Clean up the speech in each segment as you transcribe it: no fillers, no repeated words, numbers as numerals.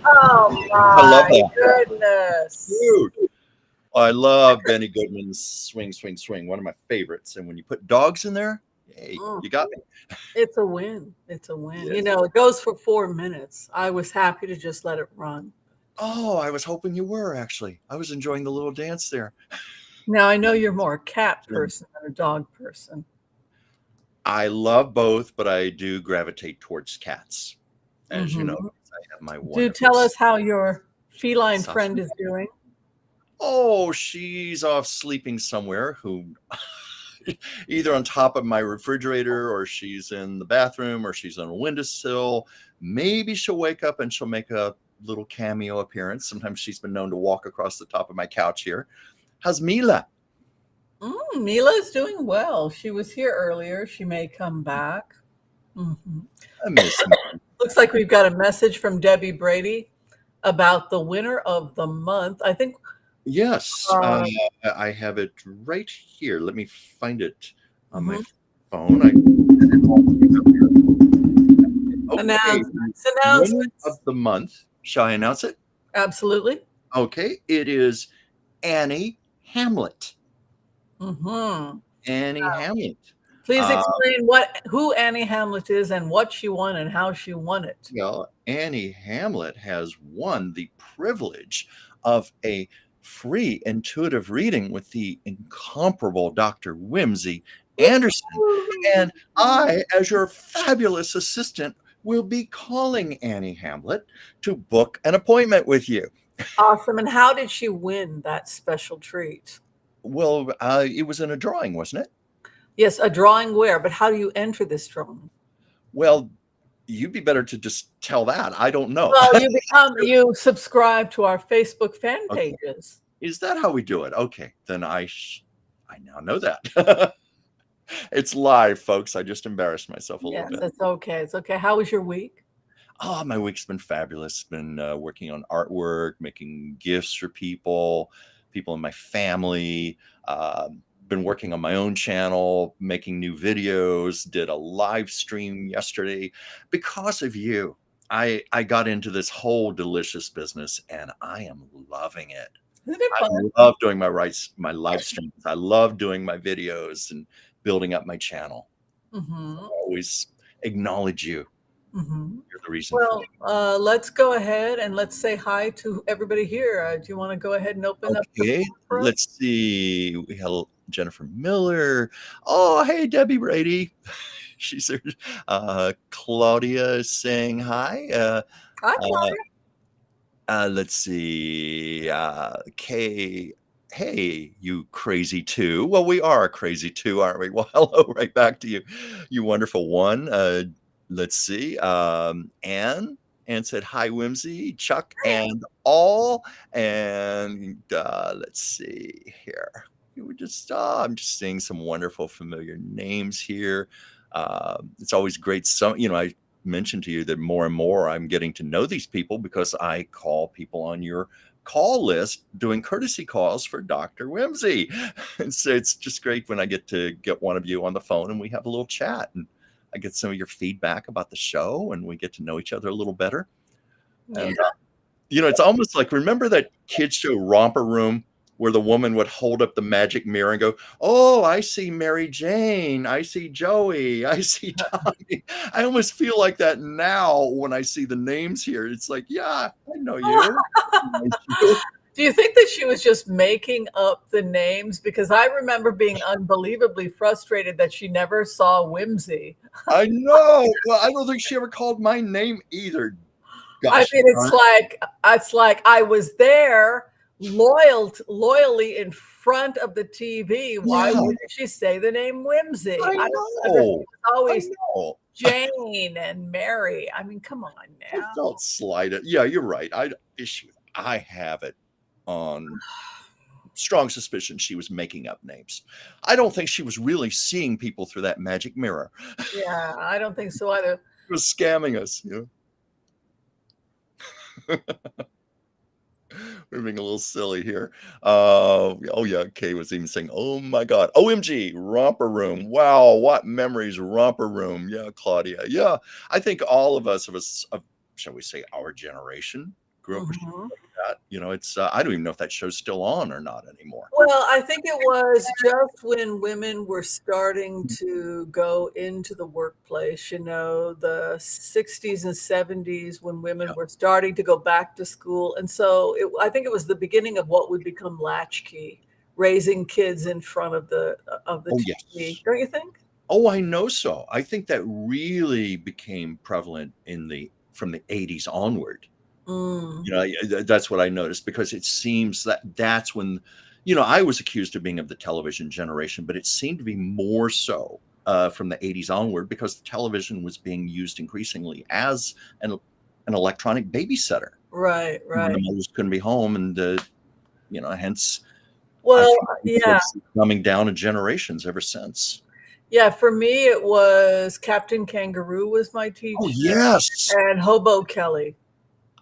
Oh I love my that. goodness. Dude. I love Benny Goodman's Swing, Swing, Swing, one of my favorites. And when you put dogs in there, hey, Mm, you got me. it's a win. It's a win. You Yes. know, it goes for 4 minutes. I was happy to just let it run. Oh, I was hoping you were actually. I was enjoying the little dance there. Now I know you're more a cat person than a dog person. I love both, but I do gravitate towards cats. As you know, Hmm. I have my Do wonderful tell us how your feline Sasha. friend is doing. Oh, she's off sleeping somewhere. Who either on top of my refrigerator, or she's in the bathroom, or she's on a windowsill. Maybe she'll wake up and she'll make a little cameo appearance. Sometimes she's been known to walk across the top of my couch here. How's Mila? Mila's doing well. She was here earlier. She may come back. Hmm. I miss me. Looks like we've got a message from Debbie Brady about the winner of the month. I think Yes, uh, I have it right here. Let me find it on my mhm. phone. I okay. Winner of Announcements. the month. Shall I announce it? Absolutely. Okay, it is Annie Hamlet. Hmm. Annie Hamlet. Please Uh, explain who Annie Hamlet is and what she won and how she won it. well, Annie Hamlet has won the privilege of a free intuitive reading with the incomparable Dr. Whimsy Anderson. And I, as your fabulous assistant, will be calling Annie Hamlet to book an appointment with you. Awesome. And how did she win that special treat? Well, it was in a drawing, wasn't it? Yes, a drawing where, but how do you enter this drawing? Well, you'd be better to just tell that. I don't know. Well, you subscribe to our Facebook fan Okay. pages. Is that how we do it? Okay, then I now know that. It's live, folks. I just embarrassed myself a little Yes, bit. it's okay. It's okay. How was your week? Oh, my week's been fabulous. Been working on artwork, making gifts for people in my family. Uh, been working on my own channel, making new videos. Did a live stream yesterday because of you. I got into this whole delicious business, and I am loving it. Isn't it I fun? love doing my live streams. I love doing my videos and building up my channel. I Hmm. always acknowledge you. Hmm. You're the reason for Well, let's go ahead and let's say hi to everybody here. Do you want to go ahead and open up the okay. floor for us? Let's see. We had Jennifer Miller. Oh, hey, Debbie Brady. She's there. Claudia is saying hi. Hi, Uh, Claudia. let's see. Kay. Hey, you crazy two. Well, we are crazy two, aren't we? Well, hello, right back to you, you wonderful one. Let's see. Anne said hi, Whimsy, Chuck, and all. And let's see here. We were just I'm just seeing some wonderful familiar names here. It's always great. I mentioned to you that more and more I'm getting to know these people because I call people on your call list doing courtesy calls for Dr. Whimsy. And so it's just great when I get to get one of you on the phone and we have a little chat and I get some of your feedback about the show and we get to know each other a little better. Yeah. And it's almost like, remember that kids show Romper Room where the woman would hold up the magic mirror and go, oh, I see Mary Jane. I see Joey. I see Tommy. I almost feel like that now when I see the names here. It's like, yeah, I know you. Do you think that she was just making up the names? Because I remember being unbelievably frustrated that she never saw Whimsy. I know. Well, I don't think she ever called my name either. I Gosh mean, darn. it's like I was there loyally in front of the TV. Why Yeah, wouldn't she say the name Whimsy? I I don't understand. know. It's I always know. Jane and Mary. I mean, come on I now. felt slighted. Yeah, you're right. I have it on strong suspicion she was making up names. I don't think she was really seeing people through that magic mirror. Yeah, I don't think so either. She was scamming us, We're being a little silly here. Oh yeah, Kay was even saying, "Oh my God, OMG, Romper Room! Wow, what memories, Romper Room!" Yeah, Claudia. Yeah, I think all of us, shall we say, our generation, grew up with shows Mhm. like that. It's I don't even know if that show's still on or not anymore. Well, I think it was just when women were starting to go into the workplace, the 60s and 70s when women Yeah. were starting to go back to school. And so I think it was the beginning of what would become latchkey, raising kids in front of the Oh, TV. yes. Don't you think? Oh, I know so. I think that really became prevalent from the '80s onward. Mm, That's what I noticed because it seems that that's when, I was accused of being of the television generation, but it seemed to be more so from the '80s onward because the television was being used increasingly as an electronic babysitter. right, When the right. mothers couldn't be home, and hence I Well, think yeah, it's coming down in generations ever since. yeah. For me, it was Captain Kangaroo was my Oh, teacher, yes. and Hobo Kelly.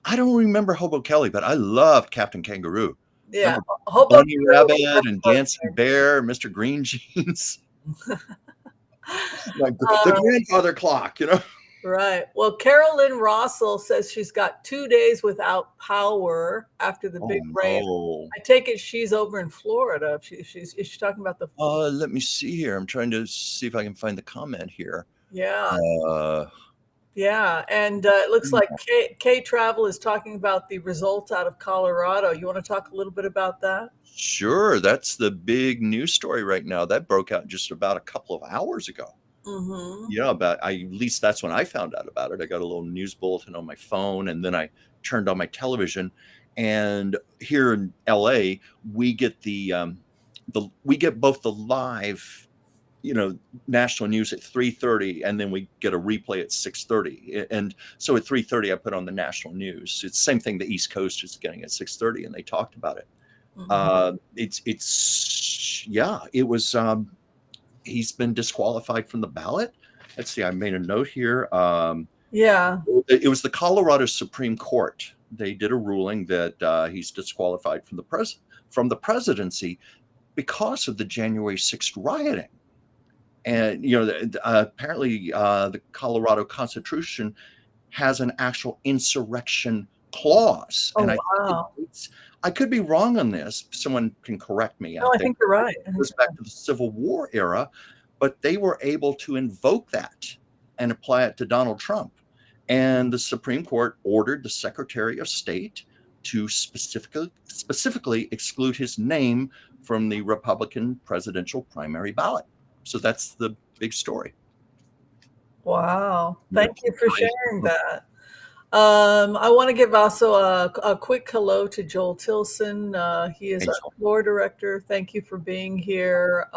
I don't remember Hobo Kelly, but I loved Captain Kangaroo. Yeah, Remember Hobo Bunny Kelly Rabbit was my and Dancing husband. Bear, Mr. Green Jeans, like the Uh, grandfather clock. right. Well, Carolyn Rossell says she's got 2 days without power after the Oh, big rain. no. I take it she's over in Florida. Is she talking about the Let me see here. I'm trying to see if I can find the comment here. Yeah, Uh, yeah, and, it looks like K Travel is talking about the results out of Colorado. You wanna talk a little bit about that? sure, that's the big news story right now. That broke out just about a couple of hours ago. Mhm. Yeah, but at least that's when I found out about it. I got a little news bulletin on my phone, and then I turned on my television. And here in LA, we get we get both the live, national news at 3:30, and then we get a replay at 6:30. And so at 3:30, I put on the national news. It's the same thing the East Coast is getting at 6:30, and they talked about it. Mhm. Yeah, it was. He's been disqualified from the ballot. Let's see, I made a note here. Yeah. It was the Colorado Supreme Court. They did a ruling that he's disqualified from the presidency because of the January 6th rioting. And apparently the Colorado Constitution has an actual insurrection clause, and Oh, wow. I could be wrong on this. Someone can correct me No, out I there. think you're right. I It think goes back to the Civil War era, but they were able to invoke that and apply it to Donald Trump. And the Supreme Court ordered the Secretary of State to specifically exclude his name from the Republican presidential primary ballot. So that's the big story. Wow. Yeah. Thank you for sharing that. I wanna give also a quick hello to Joel Tilson. He is our Thanks. floor director. Thank you for being here.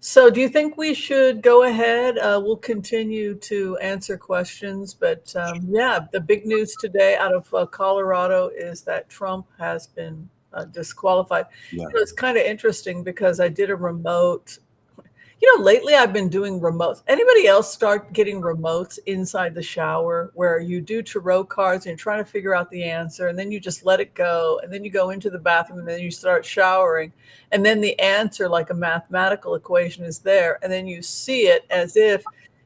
So do you think we should go ahead? We'll continue to answer questions, but, yeah, the big news today out of, Colorado is that Trump has been, disqualified. Yeah. It's kinda interesting because I did a remote. Lately I've been doing remotes. Anybody else start getting remotes inside the shower where you do tarot cards and you're trying to figure out the answer and then you just let it go and then you go into the bathroom and then you start showering and then the answer like a mathematical equation is there and then you see it as if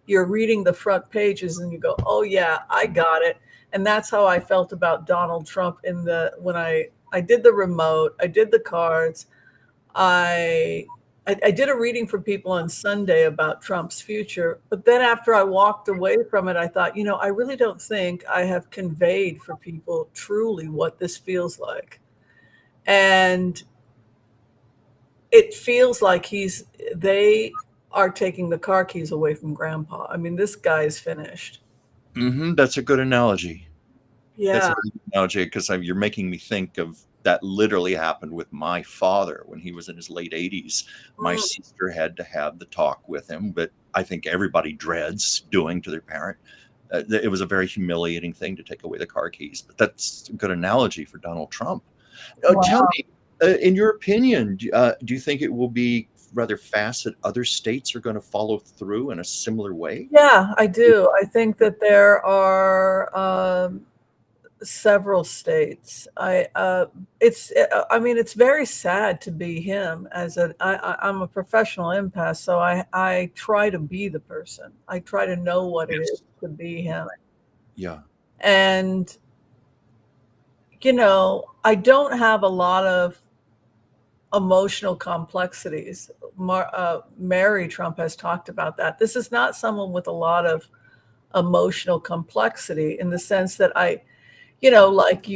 you're reading the front pages and you go, "Oh yeah, I got it." And that's how I felt about Donald Trump in the when I did the remote, I did the cards. I I did a reading for people on Sunday about Trump's future, but then after I walked away from it, I thought, I really don't think I have conveyed for people truly what this feels like. And it feels like they are taking the car keys away from grandpa. I mean, this guy is finished. That's a good analogy. That's Yeah. a really good analogy because you're making me think of that literally happened with my father when he was in his late 80s. My Mm, sister had to have the talk with him, but I think everybody dreads doing to their parent. It was a very humiliating thing to take away the car keys, but that's a good analogy for Donald Trump. Tell wow. me, in your opinion, do you think it will be rather fast that other states are going to follow through in a similar way? Yeah, I do. I think that there are, several states. I mean, it's very sad to be him as I'm a professional empath, so I try to be the person. I try to know what it is Yes. to be him. Yeah. And I don't have a lot of emotional complexities. Mary Trump has talked about that. This is not someone with a lot of emotional complexity in the sense that like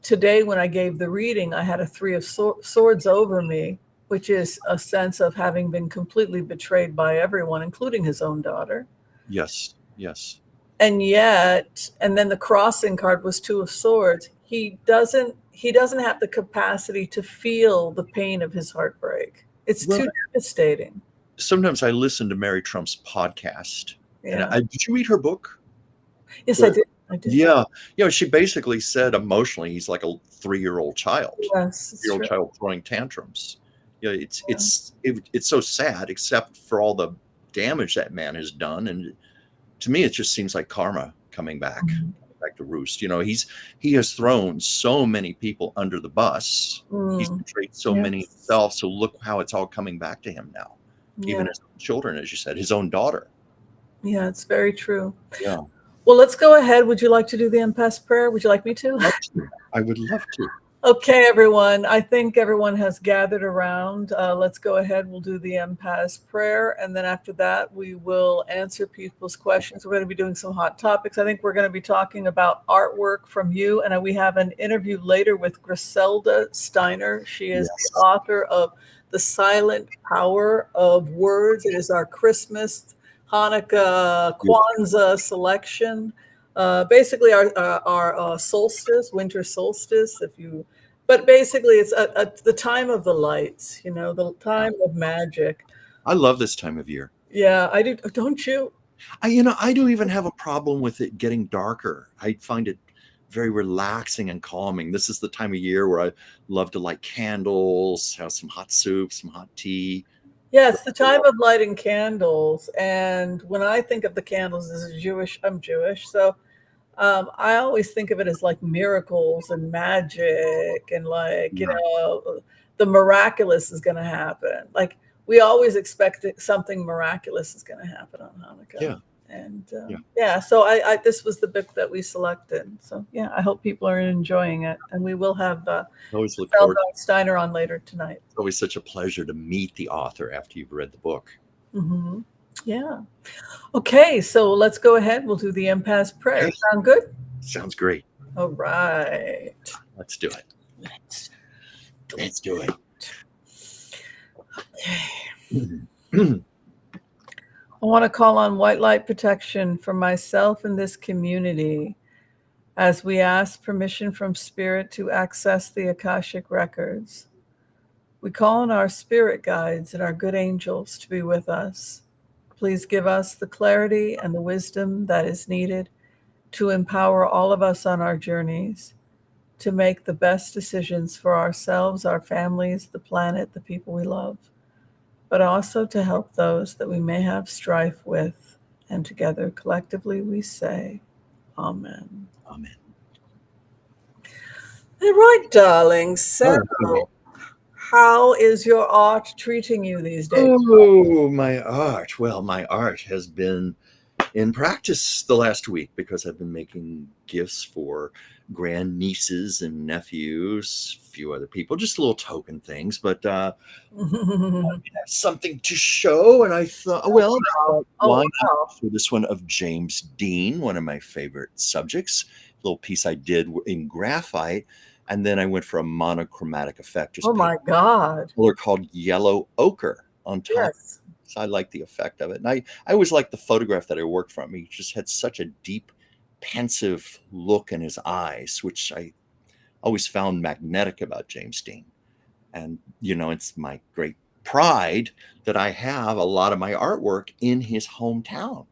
today when I gave the reading, I had a three of swords over me, which is a sense of having been completely betrayed by everyone, including his own daughter. Yes, yes. And then the crossing card was two of swords. He doesn't have the capacity to feel the pain of his heartbreak. It's Well, too devastating. sometimes I listen to Mary Trump's podcast, and Yeah. did you read her book? Yes, I The did. I did. Yeah, she basically said emotionally he's like a 3-year-old child, Yes, it's 3-year-old true. child throwing tantrums. It's Yeah. it's so sad, except for all the damage that man has done, and to me, it just seems like karma Mhm. coming back to roost. He has thrown so many people under the bus. He's Mm. betrayed so many Yes. himself. So look how it's all coming back to him now. Even Yeah. his own children, as you said, his own daughter. Yeah, it's very true. Yeah, Well, let's go ahead. Would you like to do the empath prayer? Would you like me to? love to. I would love to. Okay, everyone. I think everyone has gathered around. Let's go ahead. We'll do the empath prayer. And then after that, we will answer people's questions. We're going to be doing some hot topics. I think we're going to be talking about artwork from you. And we have an interview later with Griselda Steiner. She is the Yes. author of The Silent Power of Words. It is our Christmas, Hanukkah, Beautiful. Kwanzaa selection. Basically, our solstice, winter solstice. But basically, it's the time of the lights. The Yeah. time of magic. I love this time of year. Yeah, I do. Don't you? I don't even have a problem with it getting darker. I find it very relaxing and calming. This is the time of year where I love to light candles, have some hot soup, some hot tea. Yeah, it's the time of lighting candles. And when I think of the candles as I'm Jewish, so I always think of it as like miracles and magic and Yeah, the miraculous is going to happen. Like we always expect something miraculous is going to happen on Hanukkah. yeah, And yeah. yeah, so this was the book that we selected. So yeah, I hope people are enjoying it. And we will have I always look Zelda forward. Steiner on later tonight. It's always such a pleasure to meet the author after you've read the book. Hmm. Yeah. Okay, so let's go ahead. We'll do the empath prayer. Okay, Sound good? sounds great. All right. Let's do it. Let's do Let's do it. it. I want to call on white light protection for myself and this community as we ask permission from Spirit to access the Akashic records. We call on our spirit guides and our good angels to be with us. Please give us the clarity and the wisdom that is needed to empower all of us on our journeys to make the best decisions for ourselves, our families, the planet, the people we love, but also to help those that we may have strife with. And together, collectively, we say, Amen. Amen. All right, darling. So, Oh, how is your art treating you these days? oh, my art. Well, my art has been in practice the last week because I've been making gifts for grandnieces and nephews, a few other people, just little token things, but something to show. And I thought, well, Oh, why not wow. show this one of James Dean, one of my favorite subjects, little piece I did in graphite. And then I went for a monochromatic effect, Oh, just paint my God. color called yellow ochre on top. Yes. So I like the effect of it. And I always liked the photograph that I worked from. He just had such a deep, pensive look in his eyes, which I always found magnetic about James Dean. And, it's my great pride that I have a lot of my artwork in his hometown.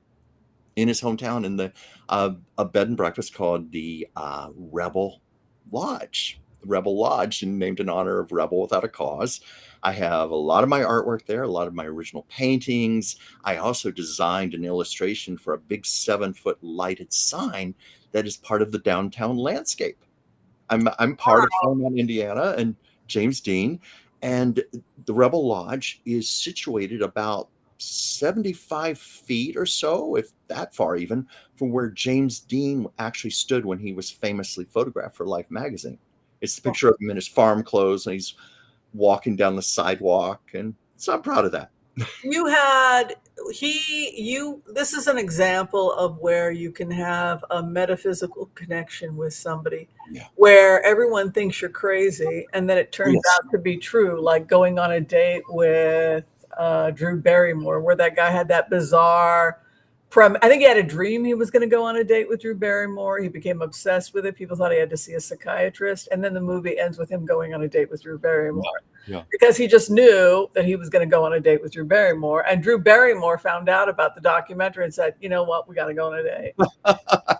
In the a bed and breakfast called the Rebel Lodge, and named in honor of Rebel Without a Cause. I have a lot of my artwork there, a lot of my original paintings. I also designed an illustration for a big 7-foot lighted sign that is part of the downtown landscape. I'm part of Fairmont, Indiana, and James Dean, and the Rebel Lodge is situated about 75 feet or so, if that far even, from where James Dean actually stood when he was famously photographed for Life magazine. It's the picture of him in his farm clothes, and he's walking down the sidewalk, and so I'm proud of that. You had this is an example of where you can have a metaphysical connection with somebody Yeah. where everyone thinks you're crazy and then it Oh, turns yes. out to be true, like going on a date with Drew Barrymore, where that guy had that bizarre I think he had a dream he was going to go on a date with Drew Barrymore. He became obsessed with it. People thought he had to see a psychiatrist, and then the movie ends with him going on a date with Drew Yeah. Barrymore Yeah. because he just knew that he was going to go on a date with Drew Barrymore. And Drew Barrymore found out about the documentary and said, "You know what? We got to go on a date." I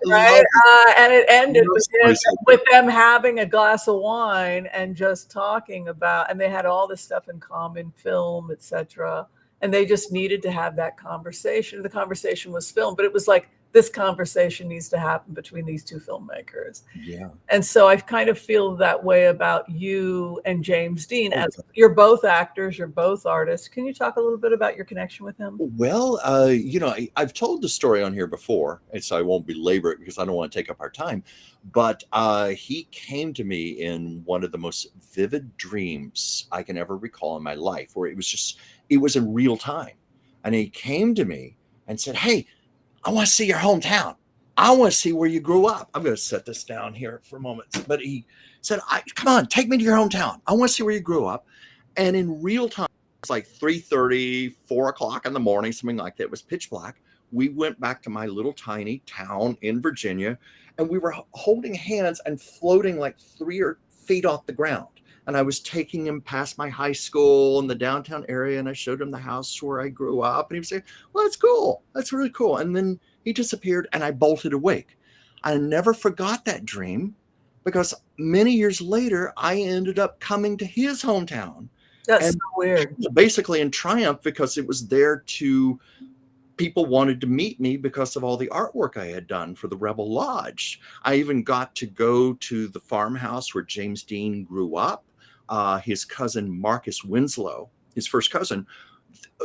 Right? love And it ended love with stories like that. them having a glass of wine and just talking about, and they had all this stuff in common, film, etc. And they just needed to have that conversation. The conversation was filmed, but it was like this conversation needs to happen between these two filmmakers. Yeah. And so I kind of feel that way about you and James Dean, Oh, as you're both actors, you're both artists. Can you talk a little bit about your connection with him? well, I've told the story on here before, and so I won't belabor it because I don't want to take up our time. But he came to me in one of the most vivid dreams I can ever recall in my life, where it was in real time. And he came to me and said, "Hey, I want to see your hometown. I want to see where you grew up." I'm going to set this down here for a moment. But he said, "Come on, take me to your hometown. I want to see where you grew up." And in real time, it's like 3:30, 4 o'clock in the morning, something like that. It was pitch black. We went back to my little tiny town in Virginia, and we were holding hands and floating like 3 feet off the ground. And I was taking him past my high school in the downtown area, and I showed him the house where I grew up. And he was saying, "Well, that's cool. That's really cool." And then he disappeared, and I bolted awake. I never forgot that dream because many years later, I ended up coming to his hometown, That's so and weird. basically in triumph, because it was there to people wanted to meet me because of all the artwork I had done for the Rebel Lodge. I even got to go to the farmhouse where James Dean grew up. His cousin Marcus Winslow, his first cousin,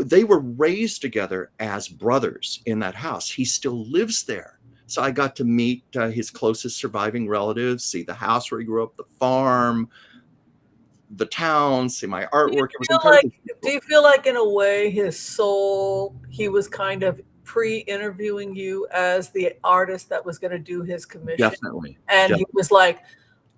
they were raised together as brothers in that house. He still lives there. So I got to meet his closest surviving relatives, see the house where he grew up, the farm, the town, see my Do you artwork. It was feel like incredibly do beautiful. you feel like in a way his soul, he was kind of pre-interviewing you as the artist that was going to do his commission? Definitely. And he Definitely. was like,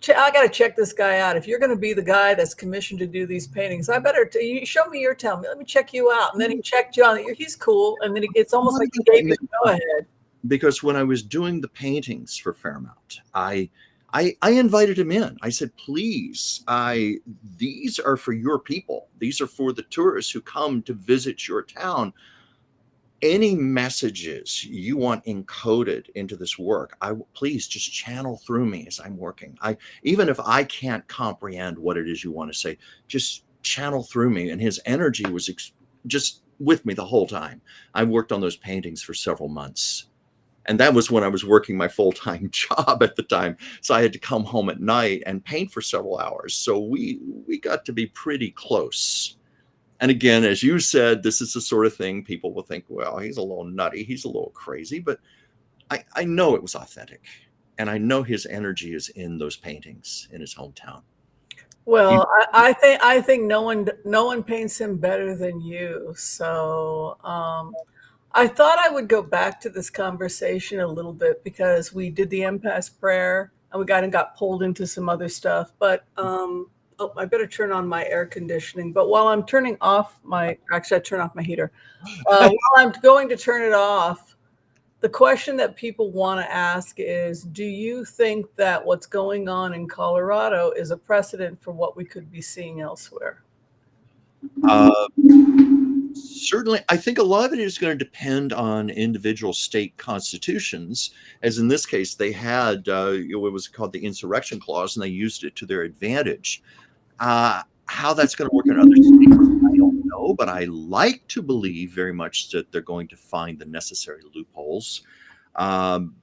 I got to check this guy out. If you're going to be the guy that's commissioned to do these paintings, I better you show me your town. Let me check you out. And then he checked you out. He's cool. And then it's almost like he gave you the go ahead. Because when I was doing the paintings for Fairmount, I invited him in. I said, "Please, these are for your people. These are for the tourists who come to visit your town. Any messages you want encoded into this work, please just channel through me as I'm working. Even if I can't comprehend what it is you want to say, just channel through me." And his energy was just with me the whole time. I worked on those paintings for several months. And that was when I was working my full-time job at the time. So I had to come home at night and paint for several hours. So we got to be pretty close. And again, as you said, this is the sort of thing people will think, well, he's a little nutty, he's a little crazy, but I know it was authentic. And I know his energy is in those paintings in his hometown. Well, I think no one paints him better than you. So I thought I would go back to this conversation a little bit because we did the empath prayer and we got pulled into some other stuff. But oh, I better turn on my air conditioning. But while I'm turning off actually, I turn off my heater. While I'm going to turn it off, the question that people want to ask is, do you think that what's going on in Colorado is a precedent for what we could be seeing elsewhere? Uh, Certainly, I think a lot of it is going to depend on individual state constitutions. As in this case, they had what was called the insurrection clause, and they used it to their advantage. How that's going to work in other states, I don't know, but I like to believe very much that they're going to find the necessary loopholes. Um,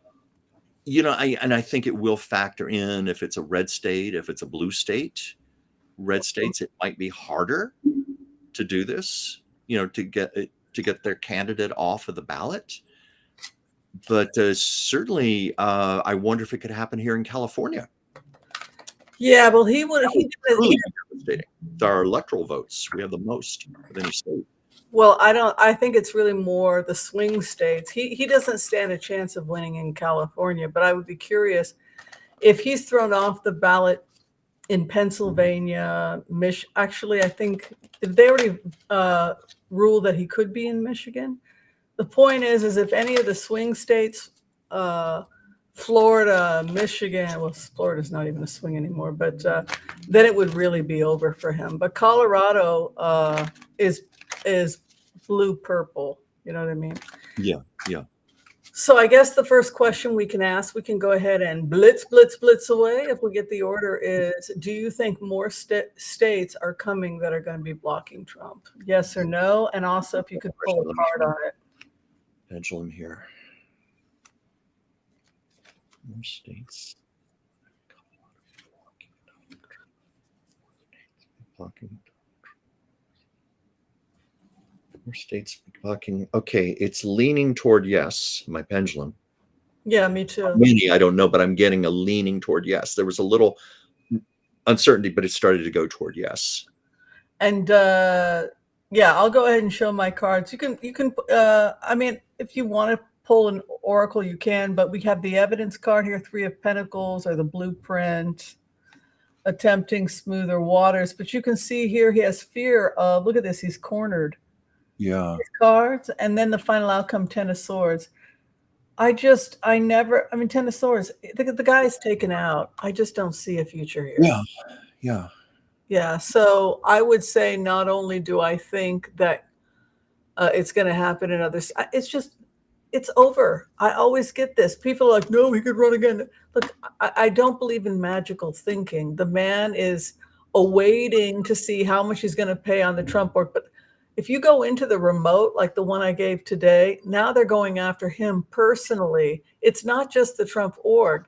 and I think it will factor in if it's a red state, if it's a blue state. Red states, it might be harder to do this, to get their candidate off of the ballot. But certainly, I wonder if it could happen here in California. Yeah, well, That he would didn't. truly be devastating. Our electoral votes, we have the most of any state. Well, I don't. I think it's really more the swing states. He doesn't stand a chance of winning in California, but I would be curious if he's thrown off the ballot in Pennsylvania, actually, I think they already ruled that he could be in Michigan. The point is if any of the swing states, uh, Florida, Michigan, well, Florida's not even a swing anymore, but then it would really be over for him. But Colorado is is blue purple. You know what I mean? Yeah, yeah. So I guess the first question we can ask, we can go ahead and blitz away if we get the order is, do you think more states are coming that are going to be blocking Trump? Yes or no? And also if you could pull a Let me card on it. pendulum here. More states blocking. More states blocking. Okay, it's leaning toward yes, my pendulum. Yeah, me How too. many, I don't know, but I'm getting a leaning toward yes. There was a little uncertainty, but it started to go toward yes. And yeah, I'll go ahead and show my cards. You can I mean, if you want to pull an oracle, you can, but we have the evidence card here, 3 of Pentacles, or the blueprint, attempting smoother waters. But you can see here he has fear of, look at this, he's cornered. Yeah. His cards, and then the final outcome, 10 of Swords. I never, I mean, 10 of Swords, the guy's taken out. I just don't see a future here. Yeah. Yeah. Yeah, so I would say not only do I think that it's going to happen in others, it's just, it's over. I always get this. People are like, no, he could run again. Look, I don't believe in magical thinking. The man is awaiting to see how much he's going to pay on the Trump board. But if you go into the remote, like the one I gave today, now they're going after him personally. It's not just the Trump org.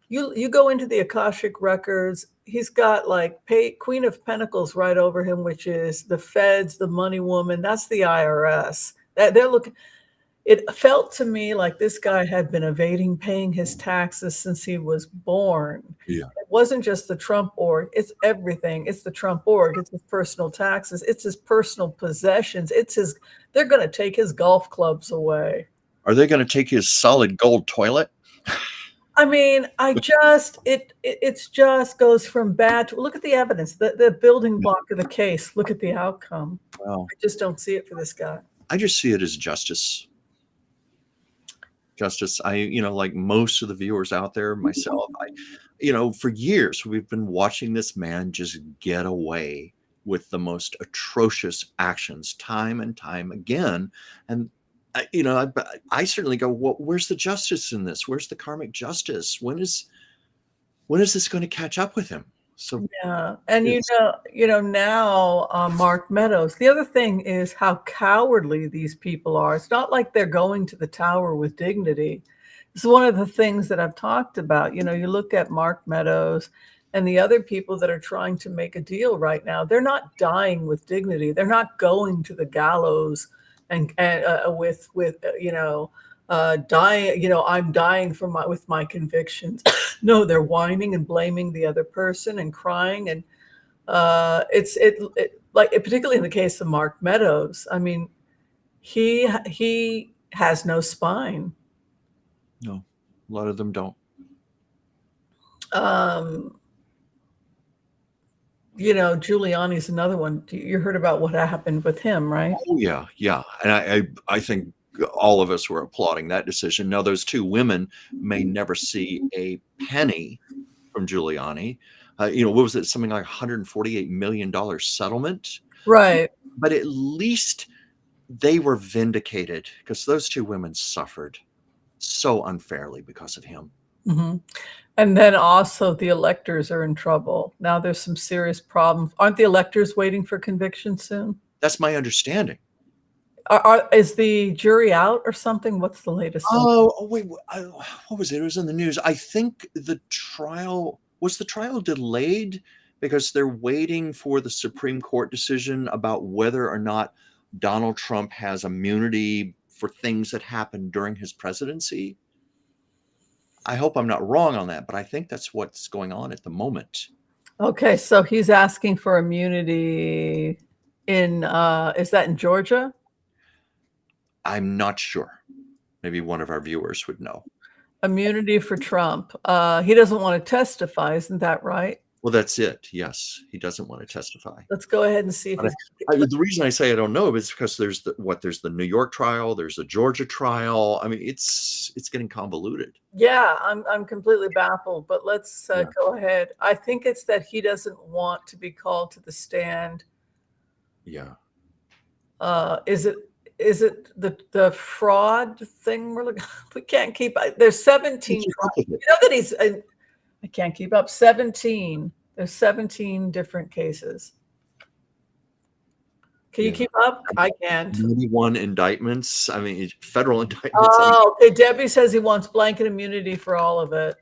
You go into the Akashic records, he's got like Queen of Pentacles right over him, which is the feds, the money woman. That's the IRS. That they're looking. It felt to me like this guy had been evading paying his taxes since he was born. Yeah. It wasn't just the Trump org, it's everything. It's the Trump org, it's his personal taxes, it's his personal possessions, they're going to take his golf clubs away. Are they going to take his solid gold toilet? I mean, it's just goes from bad to, look at the evidence, the building block of the case. Look at the outcome. Wow. I just don't see it for this guy. I just see it as justice. Justice. Like most of the viewers out there, myself, for years we've been watching this man just get away with the most atrocious actions time and time again. And I certainly go, well, where's the justice in this? Where's the karmic justice? When is this going to catch up with him? So yeah, and now Mark Meadows. The other thing is how cowardly these people are. It's not like they're going to the tower with dignity. It's one of the things that I've talked about. You look at Mark Meadows and the other people that are trying to make a deal right now. They're not dying with dignity. They're not going to the gallows and dying. I'm dying with my convictions. No, they're whining and blaming the other person and crying, and it's like, particularly in the case of Mark Meadows. I mean, he has no spine. No, a lot of them don't. Giuliani's another one. You heard about what happened with him, right? Oh yeah, yeah, and I think all of us were applauding that decision. Now, those two women may never see a penny from Giuliani. What was it? Something like $148 million settlement, Right. but at least they were vindicated because those two women suffered so unfairly because of him. Mm-hmm. And then also the electors are in trouble. Now there's some serious problems. Aren't the electors waiting for conviction soon? That's my understanding. Is the jury out or something? What's the latest? Oh wait, what was it? It was in the news. I think the trial delayed because they're waiting for the Supreme Court decision about whether or not Donald Trump has immunity for things that happened during his presidency. I hope I'm not wrong on that, but I think that's what's going on at the moment. Okay, so he's asking for immunity in, is that in Georgia? I'm not sure. Maybe one of our viewers would know. Immunity for Trump. He doesn't want to testify, isn't that right? Well, that's it. Yes, he doesn't want to testify. Let's go ahead and see if But he's the reason I say I don't know is because there's the New York trial, there's the Georgia trial. I mean, it's getting convoluted. yeah, I'm completely baffled, but let's Yeah. go ahead. I think it's that he doesn't want to be called to the stand. Yeah. Is it the fraud thing we're looking? We can't keep. There's 17 Keep up trials. with You it. know that he's. I can't keep up. 17. There's 17 different cases. Can you Yeah. keep up? I can't. 91 indictments. I mean, federal indictments. I mean, Oh, okay. Debbie says he wants blanket immunity for all of it.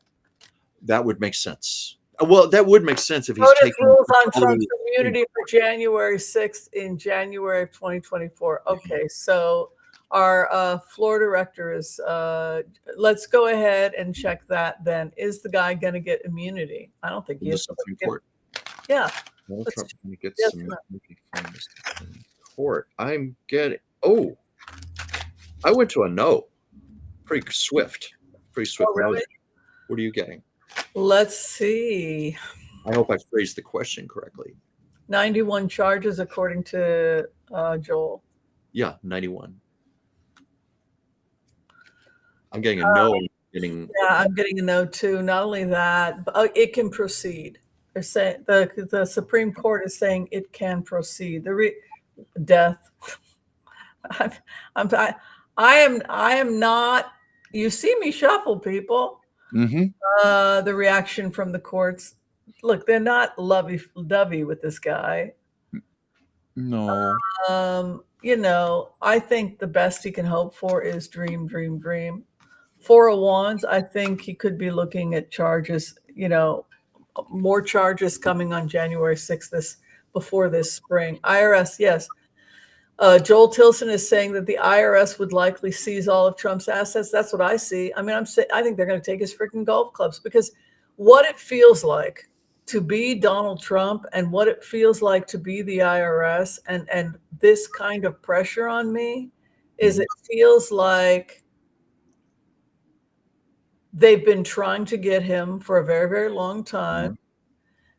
that would make sense. Well, that would make sense if he's POTUS taking rules on control of Trump's the Supreme immunity for Court. January 6th in January of 2024. Yeah. Okay, so our floor director is, let's go ahead and check that then. Is the guy going to get immunity? I don't think he The is. Supreme Court. Yeah. Donald Trump going to get Yes, some no. immunity from the Supreme Court. I'm getting. Oh, I went to a no. Pretty swift. Pretty swift. Oh, really? What are you getting? Let's see. I hope I phrased the question correctly. 91 charges according to Joel. Yeah, 91. I'm getting a no. Yeah, I'm getting a no too. Not only that, but it can proceed. They're saying the Supreme Court is saying it can proceed. Death. I am not. You see me shuffle, people. The reaction from the courts. Look, they're not lovey-dovey with this guy. No. I think the best he can hope for is dream, dream, dream. 401s, I think he could be looking at charges, more charges coming on January 6th before this spring. IRS, yes. Joel Tilson is saying that the IRS would likely seize all of Trump's assets. That's what I see. I mean, I think they're going to take his freaking golf clubs, because what it feels like to be Donald Trump and what it feels like to be the IRS and this kind of pressure on me is it feels like they've been trying to get him for a very, very long time.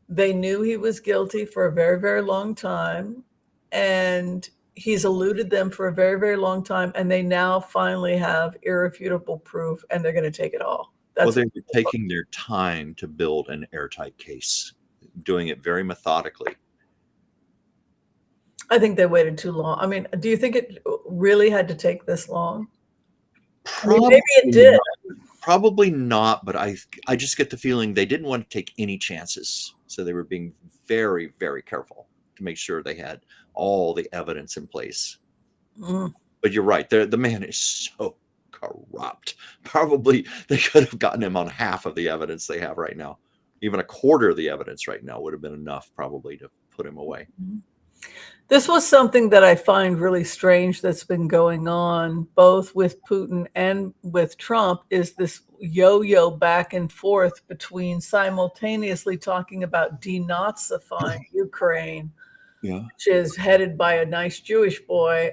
They knew he was guilty for a very, very long time, and he's eluded them for a very, very long time, and they now finally have irrefutable proof, and they're going to take it all. Well, they're taking their time to build an airtight case, doing it very methodically. I think they waited too long. I mean, do you think it really had to take this long? Maybe it did. Probably not, but I just get the feeling they didn't want to take any chances. So they were being very, very careful to make sure they had all the evidence in place. But you're right. The man is so corrupt. Probably they could have gotten him on half of the evidence they have right now. Even a quarter of the evidence right now would have been enough probably to put him away. This was something that I find really strange that's been going on both with Putin and with Trump, is this yo-yo back and forth between simultaneously talking about denazifying Ukraine, which is headed by a nice Jewish boy,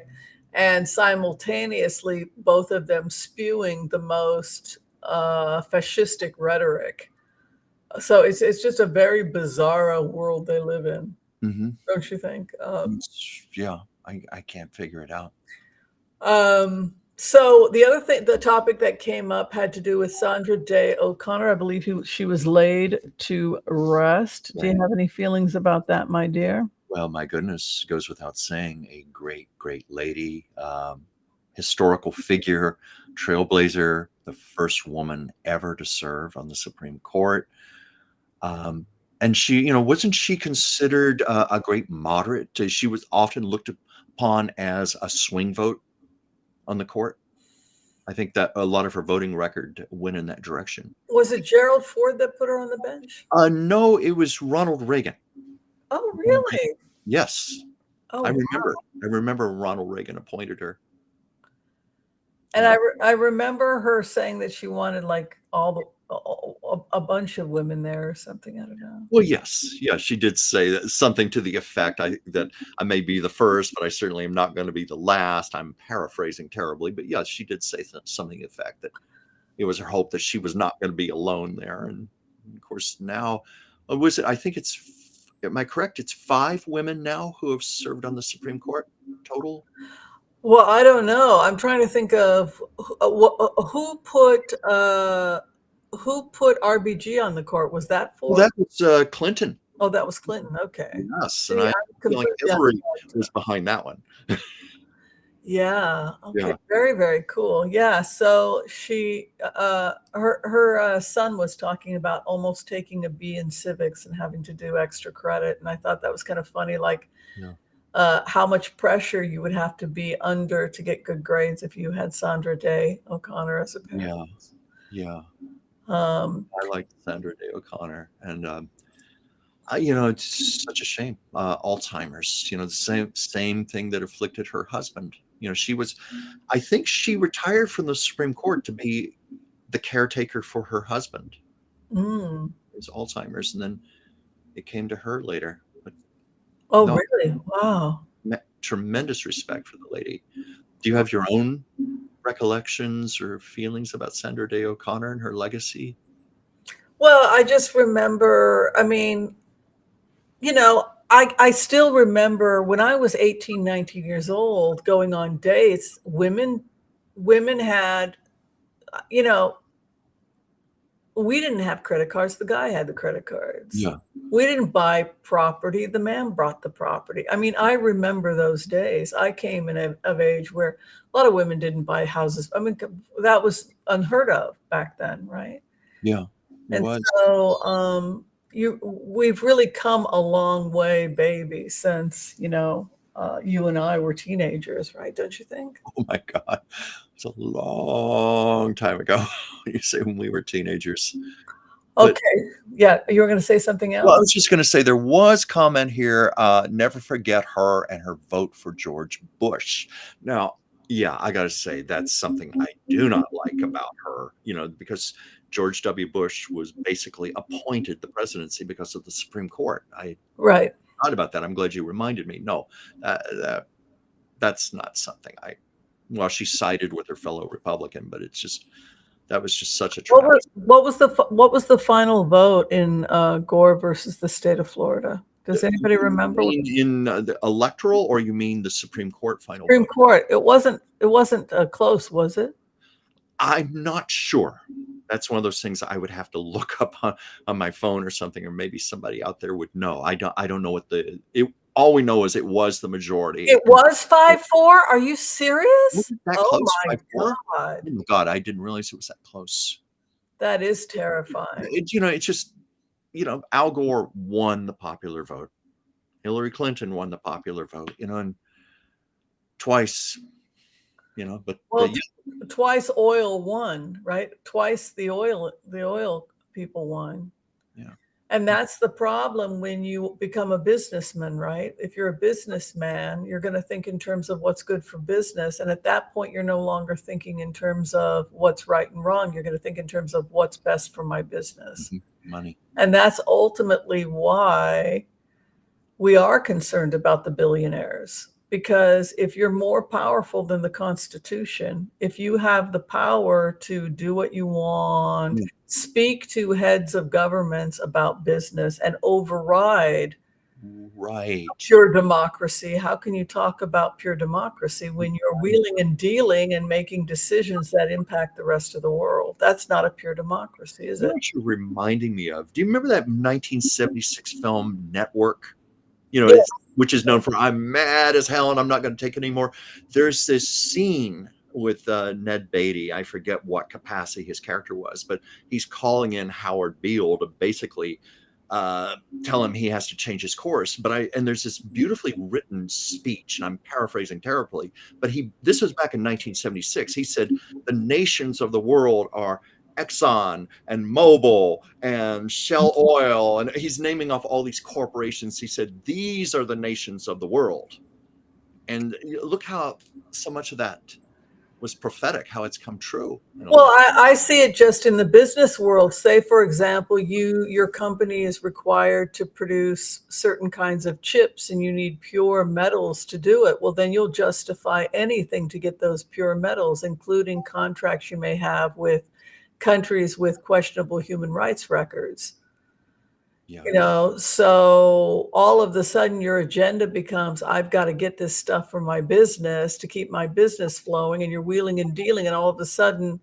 and simultaneously both of them spewing the most fascistic rhetoric. So it's just a very bizarro world they live in. Don't you think? Yeah, I can't figure it out. So the topic that came up had to do with Sandra Day O'Connor. I believe she was laid to rest. Right. Do you have any feelings about that, my dear? Well, my goodness, goes without saying, a great, great lady, historical figure, trailblazer, the first woman ever to serve on the Supreme Court. And she, wasn't she considered a great moderate? She was often looked upon as a swing vote on the court. I think that a lot of her voting record went in that direction. Was it Gerald Ford that put her on the bench? No, it was Ronald Reagan. Oh, really? Yes. Oh, I remember. wow. I remember Ronald Reagan appointed her. And I remember her saying that she wanted like all a bunch of women there or something. I don't know. Well, yes. Yeah, she did say that something to the effect that I may be the first, but I certainly am not gonna be the last. I'm paraphrasing terribly, but yes, she did say something to the effect that it was her hope that she was not gonna be alone there, and of course, now was it I think it's am I correct? It's 5 women now who have served on the Supreme Court total? Well, I don't know. I'm trying to think of who put RBG on the court. Was that Well, for? that was, Clinton. Oh, that was Clinton. Okay. Yes, and See, I I'm feel like completely Hillary unfact. was behind that one. Yeah. Okay. Yeah, Very, very cool. Yeah. So her son was talking about almost taking a B in civics and having to do extra credit, and I thought that was kind of funny. Like, yeah, how much pressure you would have to be under to get good grades if you had Sandra Day O'Connor as a parent. yeah, yeah. Um, I like Sandra Day O'Connor, and, it's such a shame, Alzheimer's, the same thing that afflicted her husband. She was I think she retired from the Supreme Court to be the caretaker for her husband. mm. His Alzheimer's, and then it came to her later. But Oh, no, really? Wow. tremendous respect for the lady. Do you have your own recollections or feelings about Sandra Day O'Connor and her legacy? Well, I just remember, I mean, I still remember when I was 18, 19 years old going on dates, women had, you know, we didn't have credit cards, the guy had the credit cards. Yeah, We didn't buy property, the man brought the property. I mean, I remember those days. I came of age where a lot of women didn't buy houses. I mean, that was unheard of back then, right? yeah, it And was. so, we've really come a long way, baby, since, you and I were teenagers, right? Don't you think? Oh my god. It's a long time ago. You say when we were teenagers. But Okay. Yeah, you were gonna say something well, I else? was just gonna say there was comment here, never forget her and her vote for George Bush. Now, yeah, I gotta say that's something I do not like about her, because George W. Bush was basically appointed the presidency because of the Supreme Court. I Right. thought about that. I'm glad you reminded me. No, that that's not something well, she sided with her fellow Republican, but that was just such a travesty. What was the final vote in, Gore versus the state of Florida? Does anybody You remember what mean in, the electoral, or you mean the Supreme Court final Supreme vote? Court? It wasn't, close, was it? I'm not sure. That's one of those things I would have to look up on my phone or something, or maybe somebody out there would know. I don't know what all we know is it was the majority. It was 5-4? Are you serious? Was it that Oh close, my 5-4? god. Oh my god, I didn't realize it was that close. That is terrifying. It's just, Al Gore won the popular vote. Hillary Clinton won the popular vote, and twice, but Well, twice oil won, right? Twice the oil people won. yeah, And that's the problem when you become a businessman, right? If you're a businessman, you're going to think in terms of what's good for business. And at that point, you're no longer thinking in terms of what's right and wrong. You're going to think in terms of what's best for my business. money. And that's ultimately why we are concerned about the billionaires. Because if you're more powerful than the Constitution, if you have the power to do what you want, Yeah, speak to heads of governments about business, and override right. pure democracy, how can you talk about pure democracy when you're wheeling and dealing and making decisions that impact the rest of the world? That's not a pure democracy, is You know it? what you're reminding me of? Do you remember that 1976 film Network? Yeah. Which is known for "I'm mad as hell and I'm not going to take it anymore." There's this scene with Ned Beatty. I forget what capacity his character was, but he's calling in Howard Beale to basically tell him he has to change his course. And there's this beautifully written speech, and I'm paraphrasing terribly, but this was back in 1976. He said, "The nations of the world are Exxon and Mobil and Shell Oil," and he's naming off all these corporations. He said, "These are the nations of the world." And look how so much of that was prophetic how it's come true in a Well, lot. I see it just in the business world. Say, for example, your company is required to produce certain kinds of chips and you need pure metals to do it. Well, then you'll justify anything to get those pure metals, including contracts you may have with countries with questionable human rights records. Yeah. So all of the sudden your agenda becomes, I've got to get this stuff for my business to keep my business flowing, and you're wheeling and dealing, and all of a sudden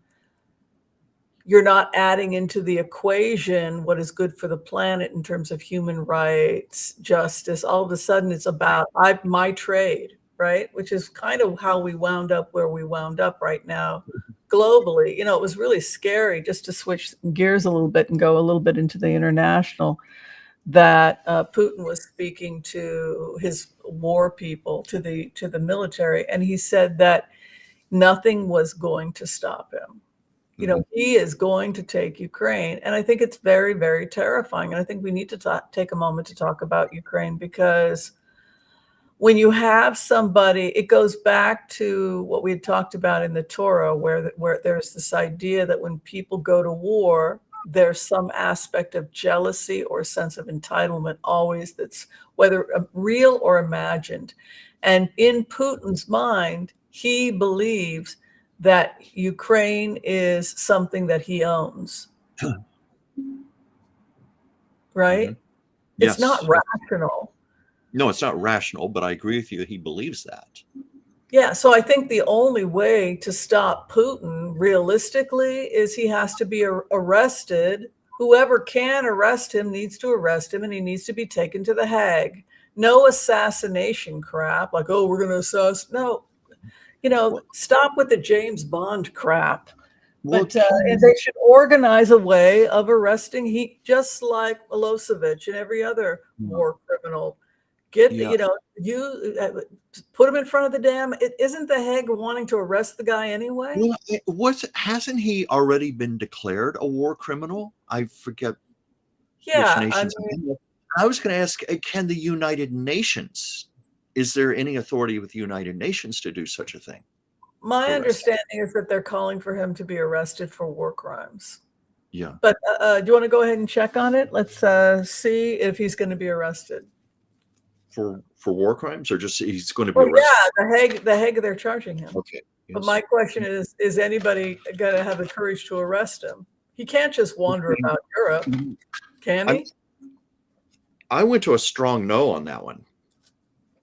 you're not adding into the equation what is good for the planet in terms of human rights, justice. All of a sudden it's about my trade, right? Which is kind of how we wound up where we wound up right now globally. It was really scary, just to switch gears a little bit and go a little bit into the international, that Putin was speaking to his war people, to the military, and he said that nothing was going to stop him. Mhm. He is going to take Ukraine. And I think it's very, very terrifying. And I think we need to take a moment to talk about Ukraine, because when you have somebody, it goes back to what we had talked about in the Torah, where there's this idea that when people go to war, there's some aspect of jealousy or a sense of entitlement always, that's whether real or imagined. And in Putin's mind, he believes that Ukraine is something that he owns, right? Mhm. It's not Yes. rational. No, it's not rational, but I agree with you. He believes that. Yeah, so I think the only way to stop Putin realistically is he has to be arrested. Whoever can arrest him needs to arrest him, and he needs to be taken to the Hague. No assassination crap, like, oh, we're going to assassinate. No, Well, stop with the James Bond crap. well, But and Ken, they should organize a way of arresting, he just like Milosevic and every other yeah, war criminal. Get the, yeah. you put him in front of the dam. It isn't the Hague wanting to arrest the guy anyway. Well, hasn't he already been declared a war criminal? I forget which Yeah, I nations. mean, I was going to ask, can the United Nations, is there any authority with the United Nations to do such a thing, my to arrest? understanding is that they're calling for him to be arrested for war crimes. Yeah. But do you want to go ahead and check on it? Let's see if he's going to be arrested. For war crimes, or just he's going to be Well, arrested? yeah, the Hague, they're charging him. Okay. But Yes. my question is anybody going to have the courage to arrest him? He can't just wander about Europe, can I, he? I went to a strong no on that one.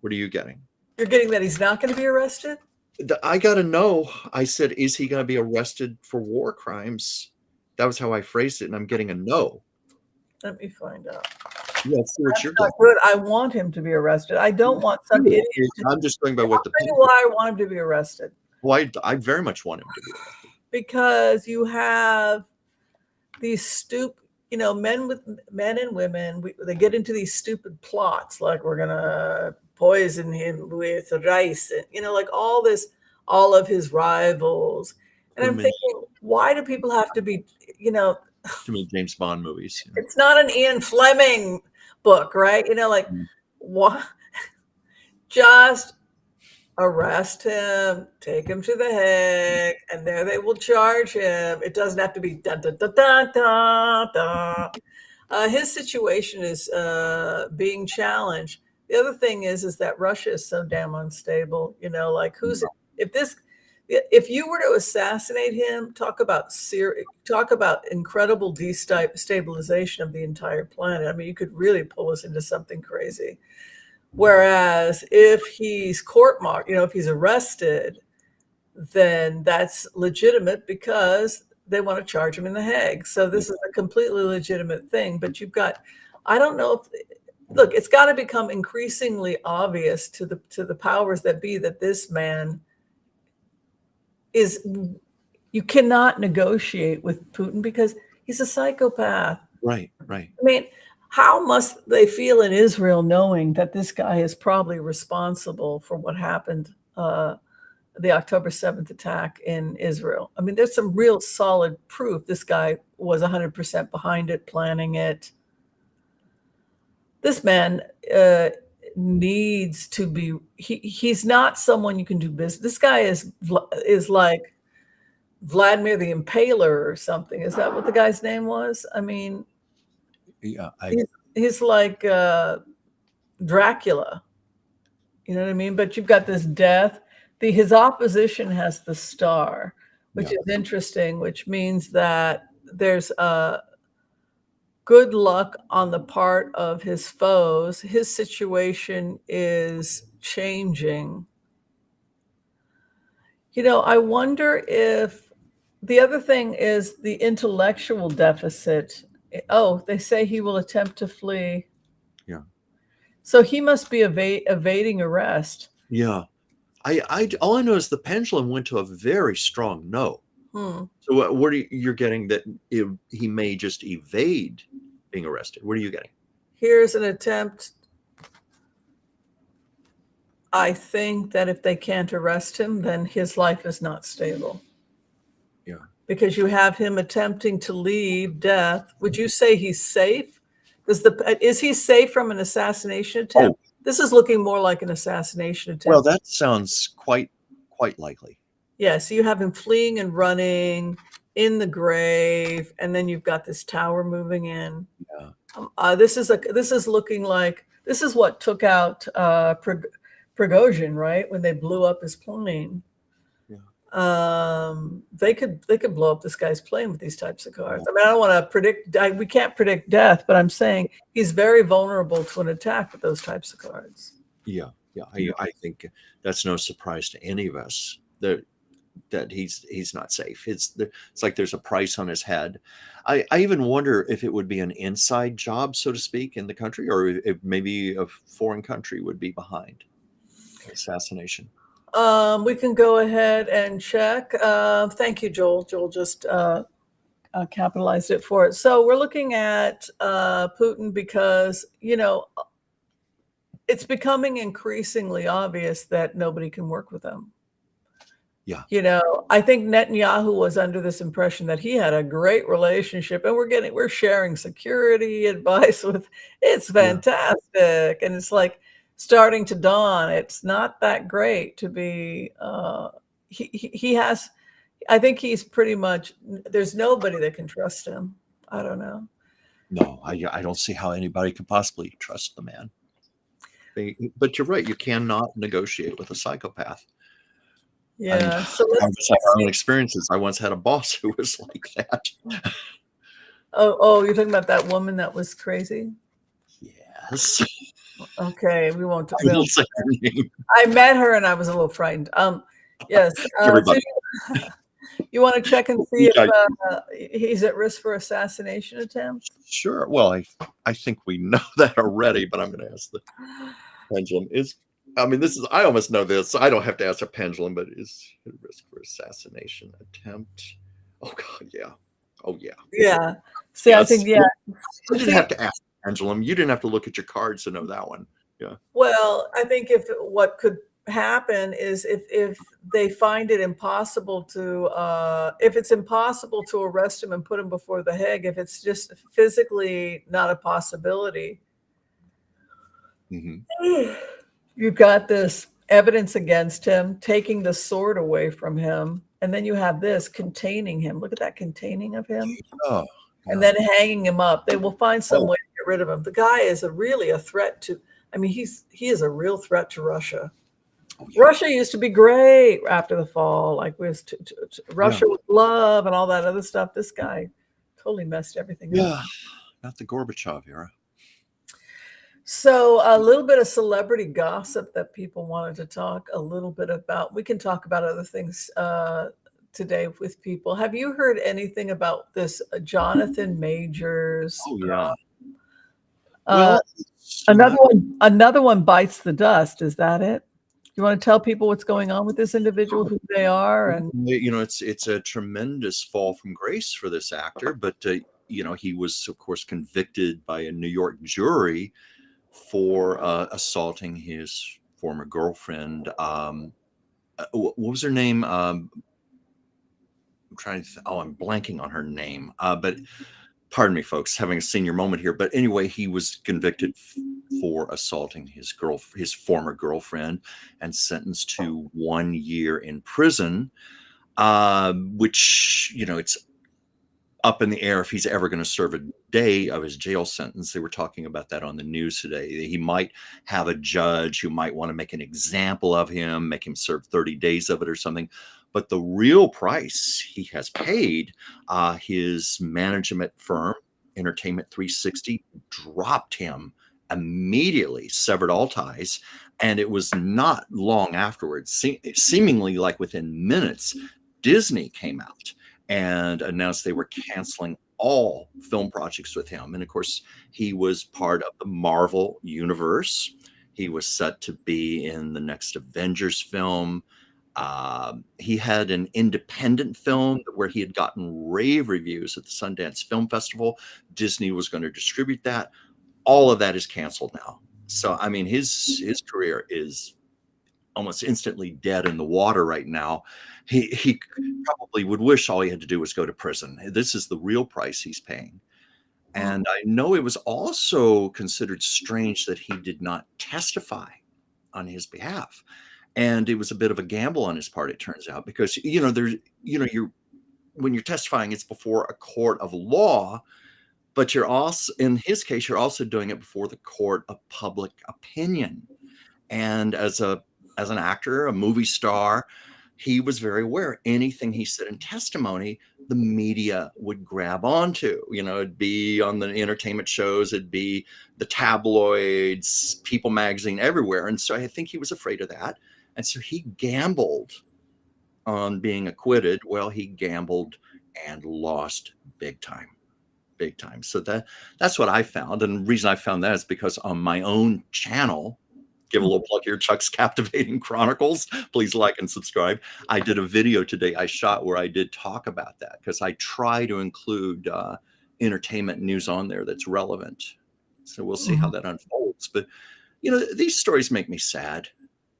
What are you getting? You're getting that he's not going to be arrested? I got a no. I said, is he going to be arrested for war crimes? That was how I phrased it, and I'm getting a no. Let me find out. Yeah, see what you're Not getting. good. I want him to be arrested. I don't want some idiot. I'm just going by I'll what the tell you paper. why I want him to be arrested. Well, I very much want him to be arrested. Because you have these men and women, they get into these stupid plots, like we're gonna poison him with rice, and like all of his rivals. And Put I'm him in thinking, why do people have to be, too many James Bond movies. it's not an Ian Fleming book, right? Like, Mm. what? Just arrest him, take him to the Hague, and there they will charge him. It doesn't have to be da da da da da da. His situation is being challenged. The other thing is that Russia is so damn unstable. Like, if you were to assassinate him, talk about incredible destabilization of the entire planet. I mean, you could really pull us into something crazy. Whereas if he's court-martialed, if he's arrested, then that's legitimate because they want to charge him in the Hague. So this is a completely legitimate thing. But I don't know if, look, it's got to become increasingly obvious to the powers that be that this man is, you cannot negotiate with Putin because he's a psychopath. Right, right. I mean, how must they feel in Israel knowing that this guy is probably responsible for what happened, the October 7th attack in Israel? I mean, there's some real solid proof this guy was 100% behind it, planning it. This man needs to be he's not someone you can do business. This guy is like Vladimir the Impaler or something. Is that what the guy's name was? I mean, Yeah, he's like Dracula. You know what I mean? But you've got this death. His opposition has the star, which yeah, is interesting, which means that there's good luck on the part of his foes. His situation is changing. I wonder if the other thing is the intellectual deficit. Oh, they say he will attempt to flee. yeah, So he must be evading arrest. yeah. All I know is the pendulum went to a very strong no. Hmm. So what are you're getting that he may just evade being arrested? What are you getting? Here's an attempt. I think that if they can't arrest him, then his life is not stable. Yeah. Because you have him attempting to leave death. Would you say he's safe? Is he safe from an assassination Oh, attempt? This is looking more like an assassination well, attempt. that sounds quite likely. Yeah, so you have him fleeing and running in the grave, and then you've got this tower moving in. Yeah. This is looking like this is what took out Prigozhin, right? When they blew up his plane. They could blow up this guy's plane with these types of cards. I mean, I don't want to predict. We can't predict death, but I'm saying he's very vulnerable to an attack with those types of cards. Yeah, yeah. I think that's no surprise to any of us that he's not safe. It's like there's a price on his head. I even wonder if it would be an inside job, so to speak, in the country, or if maybe a foreign country would be behind assassination. We can go ahead and check. Thank you, Joel. Joel just capitalized it for it. So we're looking at Putin because, it's becoming increasingly obvious that nobody can work with him. Yeah. I think Netanyahu was under this impression that he had a great relationship, and we're sharing security advice with. It's fantastic, and it's like starting to dawn. It's not that great to be. He has. I think he's pretty much. There's nobody that can trust him. I don't know. No, I don't see how anybody could possibly trust the man. But you're right. You cannot negotiate with a psychopath. I mean, Yeah. So I let's just have our own experiences. I once had a boss who was like that. Oh, you're talking about that woman that was crazy? Yes. Okay, we won't. I won't say her name. I met her and I was a little frightened. Yes. Everybody. You want to check and see if he's at risk for assassination attempt? Sure. Well, I think we know that already, but I'm going to ask the pendulum. I almost know this. So I don't have to ask a pendulum, but is at risk for assassination attempt? Oh, God, yeah. Oh, yeah. Yeah. See, Yes. I think, yeah. You didn't have to ask the pendulum. You didn't have to look at your cards to know that one. Yeah. Well, I think what could happen is if they find it impossible if it's impossible to arrest him and put him before the Hague, if it's just physically not a possibility, you've got this evidence against him, taking the sword away from him, and then you have this containing him. Look at that containing of him. Oh, and then hanging him up. They will find some way to get rid of him. The guy is really a threat to. I mean, he is a real threat to Russia. Russia used to be great after the fall, like with Russia with love and all that other stuff. This guy totally messed everything up. Yeah, not the Gorbachev era. So a little bit of celebrity gossip that people wanted to talk a little bit about. We can talk about other things today with people. Have you heard anything about this Jonathan Majors? Oh, yeah. Well, another one bites the dust. Is that it? You want to tell people what's going on with this individual, who they are, and it's a tremendous fall from grace for this actor, but he was, of course, convicted by a New York jury for assaulting his former girlfriend. What was her name? I'm trying to. I'm blanking on her name. But pardon me, folks, having a senior moment here. But anyway, he was convicted for assaulting his former girlfriend, and sentenced to 1 year in prison, which, it's up in the air if he's ever going to serve a day of his jail sentence. They were talking about that on the news today. He might have a judge who might want to make an example of him, make him serve 30 days of it or something. But the real price he has paid, his management firm, Entertainment 360, dropped him immediately, severed all ties. And it was not long afterwards, seemingly like within minutes, Disney came out and announced they were canceling all film projects with him. And of course, he was part of the Marvel universe. He was set to be in the next Avengers film. He had an independent film where he had gotten rave reviews at the Sundance Film Festival. Disney was going to distribute that. All of that is canceled now. So, I mean, his career is almost instantly dead in the water right now. He probably would wish all he had to do was go to prison. This is the real price he's paying. And I know it was also considered strange that he did not testify on his behalf. And it was a bit of a gamble on his part, it turns out, because, when you're testifying, it's before a court of law, but you're also, in his case, you're also doing it before the court of public opinion. And as an actor, a movie star, he was very aware anything he said in testimony, the media would grab onto. It'd be on the entertainment shows, it'd be the tabloids, People magazine, everywhere. And so I think he was afraid of that. And so he gambled on being acquitted. Well, he gambled and lost big time. Big time. So that's what I found. And the reason I found that is because on my own channel, give a little plug here, Chuck's Captivating Chronicles. Please like and subscribe. I did a video today I shot where I did talk about that, because I try to include entertainment news on there that's relevant. So we'll see how that unfolds. But, these stories make me sad.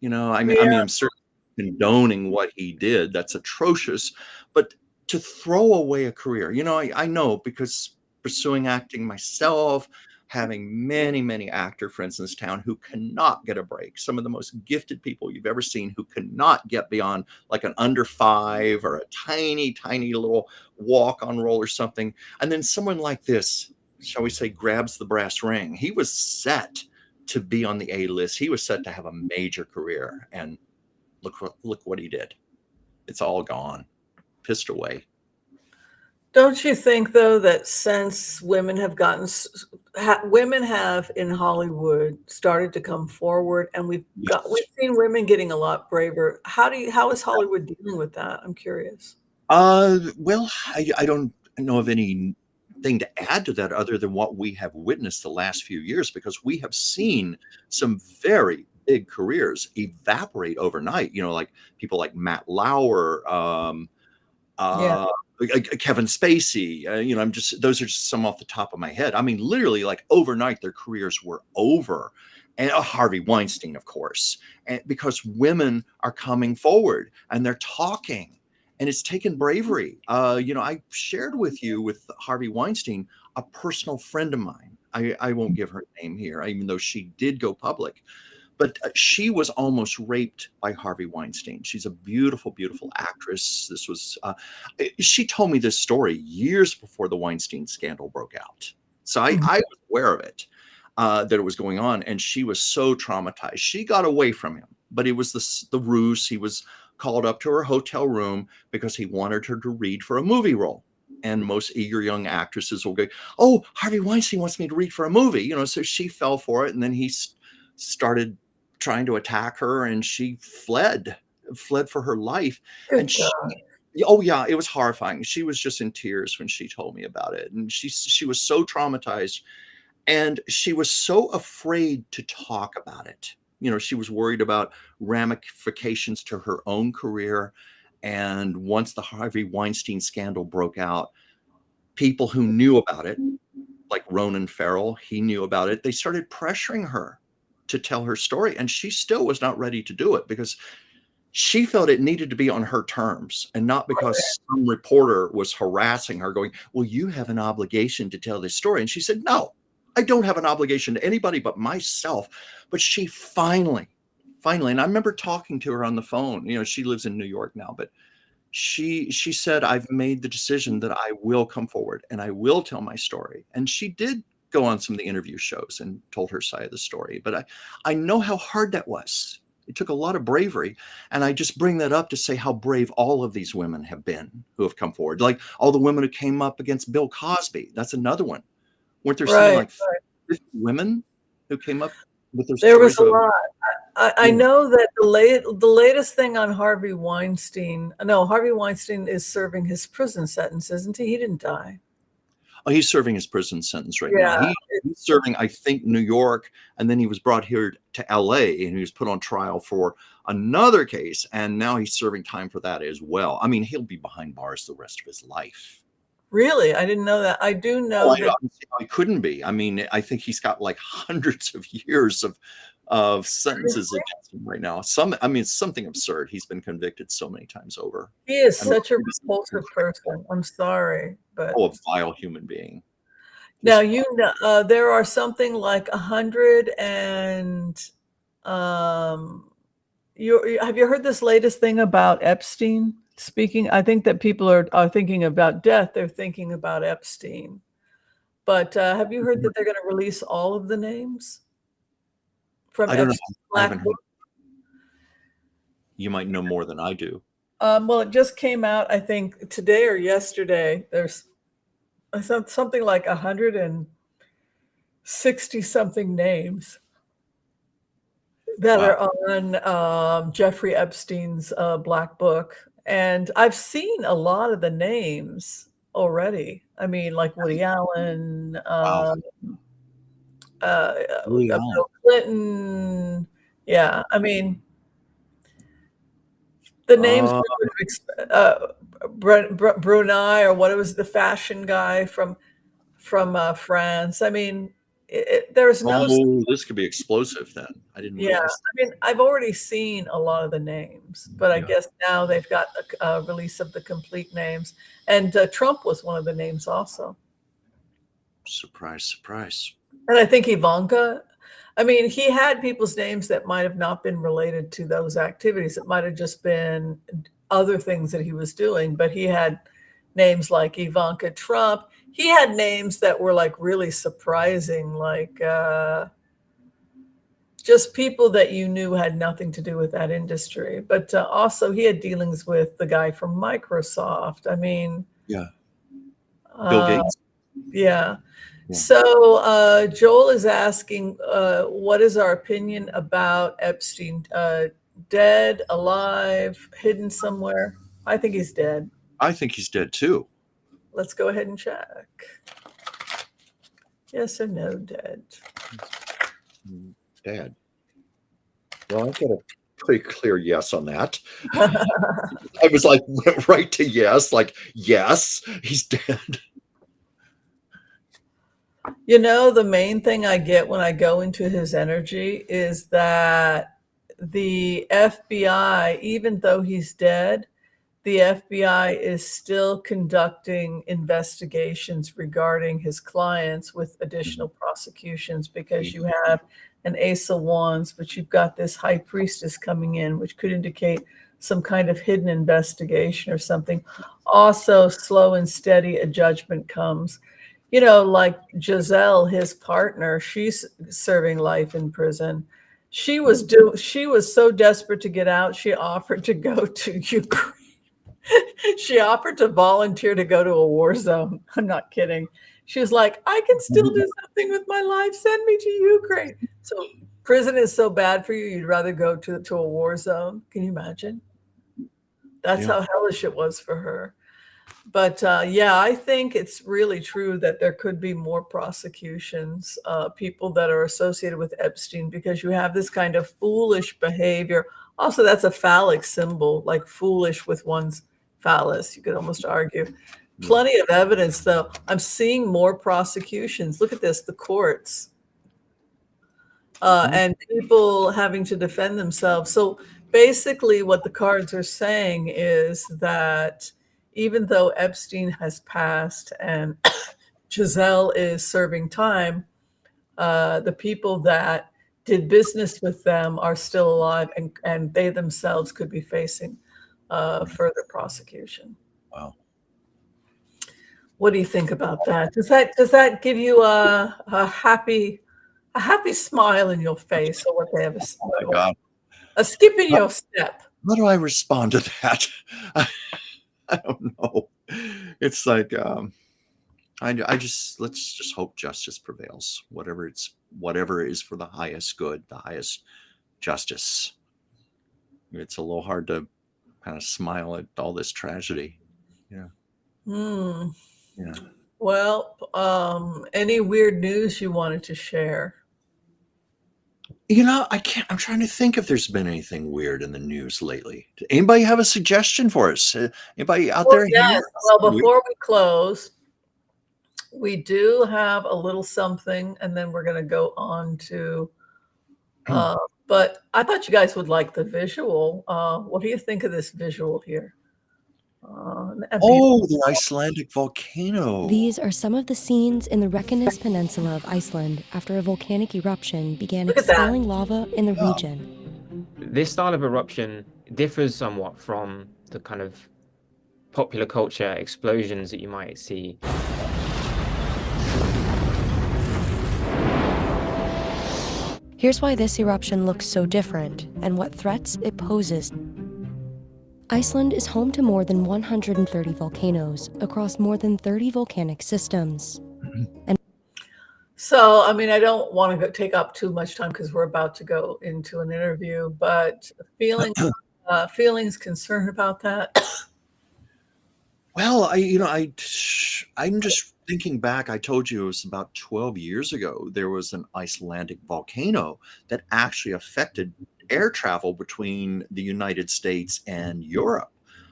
I mean, I'm certainly condoning what he did. That's atrocious. But to throw away a career, I know, because pursuing acting myself, having many, many actor friends in this town who cannot get a break. Some of the most gifted people you've ever seen who cannot get beyond like an under 5 or a tiny, tiny little walk on roll or something. And then someone like this, shall we say, grabs the brass ring. He was set to be on the A-list. He was set to have a major career. And look what he did. It's all gone, pissed away. Don't you think, though, that since women have in Hollywood started to come forward, and we've seen women getting a lot braver. How is Hollywood dealing with that? I'm curious. Well, I don't know of anything to add to that other than what we have witnessed the last few years, because we have seen some very big careers evaporate overnight. Like people like Matt Lauer, Yeah. Kevin Spacey, those are just some off the top of my head. I mean, literally, like overnight, their careers were over. And Harvey Weinstein, of course, and because women are coming forward and they're talking, and it's taken bravery. I shared with you, with Harvey Weinstein, a personal friend of mine. I won't give her name here, even though she did go public. But she was almost raped by Harvey Weinstein. She's a beautiful, beautiful actress. She told me this story years before the Weinstein scandal broke out. So I was aware of it, that it was going on. And she was so traumatized. She got away from him, but it was the ruse. He was called up to her hotel room because he wanted her to read for a movie role. And most eager young actresses will go, "Oh, Harvey Weinstein wants me to read for a movie." So she fell for it. And then he started trying to attack her, and she fled for her life. Good And God. oh yeah, it was horrifying. She was just in tears when she told me about it. And she was so traumatized, and she was so afraid to talk about it. She was worried about ramifications to her own career. And once the Harvey Weinstein scandal broke out, people who knew about it, like Ronan Farrell, he knew about it. They started pressuring her to tell her story, and she still was not ready to do it, because she felt it needed to be on her terms and not because some reporter was harassing her going, well, you have an obligation to tell this story. And she said, no, I don't have an obligation to anybody but myself. But she finally, and I remember talking to her on the phone. She lives in New York now, but she said, I've made the decision that I will come forward and I will tell my story. And she did go on some of the interview shows and told her side of the story. But I know how hard that was. It took a lot of bravery. And I just bring that up to say how brave all of these women have been who have come forward. Like all the women who came up against Bill Cosby. That's another one. Weren't there something like 50 women who came up with their There was stories? a lot. I know that the latest thing on Harvey Weinstein, no, Harvey Weinstein is serving his prison sentence, isn't he? He didn't die. Oh, he's serving his prison sentence right now. He's serving, I think, New York, and then he was brought here to LA and he was put on trial for another case, and now he's serving time for that as well. I mean, he'll be behind bars the rest of his life. Really? I didn't know that. I do know that he couldn't be. I mean, I think he's got like hundreds of years of sentences against him right now. It's something absurd. He's been convicted so many times over. He is such a repulsive person. I'm sorry, but a vile human being. Now there are something like 100 and have you heard this latest thing about Epstein? Speaking, I think that people are thinking about death. They're thinking about Epstein. But have you heard that they're going to release all of the names from Epstein's Black Book? You might know more than I do. Well, it just came out, I think, today or yesterday. There's something like 160 something names that are on Jeffrey Epstein's Black Book. And I've seen a lot of the names already. I mean, like Woody Allen, Bill Clinton. Yeah, I mean, the names, Brunei, or what it was, the fashion guy from France. I mean, there's no. Oh, this could be explosive then. I didn't realize. Yeah, I mean, I've already seen a lot of the names, but I guess now they've got a release of the complete names. And Trump was one of the names also. Surprise, surprise. And I think Ivanka, I mean, he had people's names that might have not been related to those activities. It might have just been other things that he was doing, but he had names like Ivanka Trump. He had names that were like really surprising, like just people that you knew had nothing to do with that industry. But also he had dealings with the guy from Microsoft. I mean, Bill Gates. Yeah. So Joel is asking, what is our opinion about Epstein? Dead, alive, hidden somewhere? I think he's dead. I think he's dead too. Let's go ahead and check. Yes or no, dead? Dead. Well, I've got a pretty clear yes on that. I was like, went right to yes, like, yes, he's dead. You know, the main thing I get when I go into his energy is that the FBI, even though he's dead, the FBI is still conducting investigations regarding his clients with additional prosecutions, because you have an Ace of Wands, but you've got this High Priestess coming in, which could indicate some kind of hidden investigation or something. Also, slow and steady, a judgment comes. You know, like Giselle, his partner, she's serving life in prison. She was so desperate to get out, she offered to go to Ukraine. She offered to volunteer to go to a war zone. I'm not kidding. She was like, I can still do something with my life. Send me to Ukraine. So prison is so bad for you, you'd rather go to a war zone. Can you imagine? That's how hellish it was for her. But yeah, I think it's really true that there could be more prosecutions, people that are associated with Epstein, because you have this kind of foolish behavior. Also, that's a phallic symbol, like foolish with one's phallus, you could almost argue. Plenty of evidence, though. I'm seeing more prosecutions. Look at this, the courts. And people having to defend themselves. So basically what the cards are saying is that even though Epstein has passed and Giselle is serving time, the people that did business with them are still alive, and they themselves could be facing further prosecution. Wow. What do you think about that? Does that give you a happy smile in your face, or what they have Oh my God. a skip in How, your step? how do I respond to that? I don't know. It's like, I just let's just hope justice prevails. Whatever is for the highest good, the highest justice. It's a little hard to kind of smile at all this tragedy. Yeah, Hmm. yeah. Well, any weird news you wanted to share? I can't. I'm trying to think if there's been anything weird in the news lately. Anybody have a suggestion for us? Anybody out Well, there yes. here? Well, before we close, we do have a little something, and then we're going to go on to. Uh, but I thought you guys would like the visual. What do you think of this visual here? Oh, the Icelandic volcano. These are some of the scenes in the Reykjanes Peninsula of Iceland after a volcanic eruption began Look at that. expelling lava in the Yeah. region. This style of eruption differs somewhat from the kind of popular culture explosions that you might see. Here's why this eruption looks so different and what threats it poses. Iceland is home to more than 130 volcanoes across more than 30 volcanic systems. So, I mean, I don't want to take up too much time because we're about to go into an interview, but feelings concerned about that. Well, I'm just thinking back. I told you it was about 12 years ago. There was an Icelandic volcano that actually affected air travel between the United States and Europe.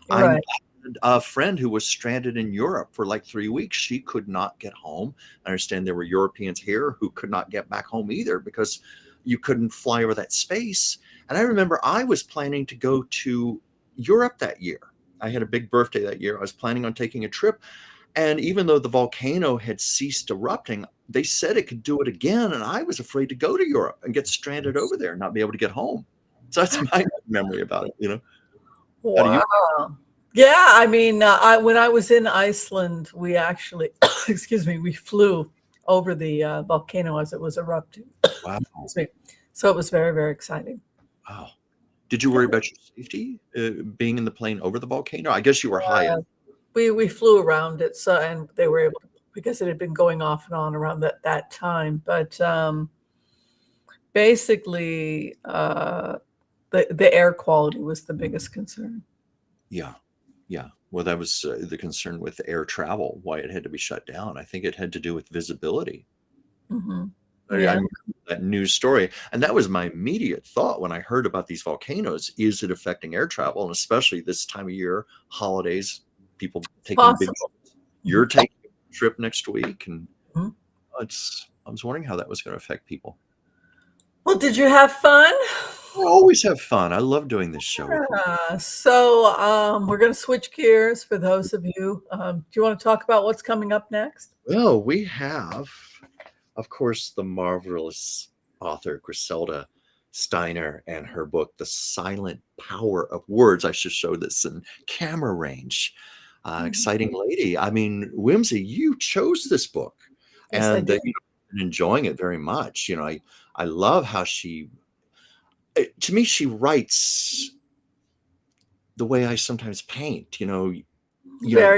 I Right. had a friend who was stranded in Europe for like 3 weeks. She could not get home. I understand there were Europeans here who could not get back home either because you couldn't fly over that space. And I remember I was planning to go to Europe that year. I had a big birthday that year. I was planning on taking a trip. And even though the volcano had ceased erupting, they said it could do it again. And I was afraid to go to Europe and get stranded over there and not be able to get home. So that's my memory about it. How do you? Wow. Yeah, I mean, when I was in Iceland, we actually, excuse me, we flew over the volcano as it was erupting. Wow. Excuse me. So it was very, very exciting. Wow. Did you worry about your safety being in the plane over the volcano? I guess you were high up. We flew around it, so and they were able to, because it had been going off and on around that time. But basically, the air quality was the biggest concern. Yeah. Yeah. Well, that was the concern with air travel, why it had to be shut down. I think it had to do with visibility. Mm-hmm. I Yeah. remember that news story. And that was my immediate thought when I heard about these volcanoes. Is it affecting air travel? And especially this time of year, holidays, people taking big Possible. trips. You're taking a trip next week. And Mhm. I was wondering how that was going to affect people. Well, did you have fun? I always have fun. I love doing this show with you. So we're going to switch gears for those of you. Do you want to talk about what's coming up next? Well, we have, of course, the marvelous author Griselda Steiner and her book, The Silent Power of Words. I should show this in camera range. Exciting lady. I mean, Whimsy, you chose this book. Yes, I And did. I've been enjoying it very much. I love how to me, she writes the way I sometimes paint, Very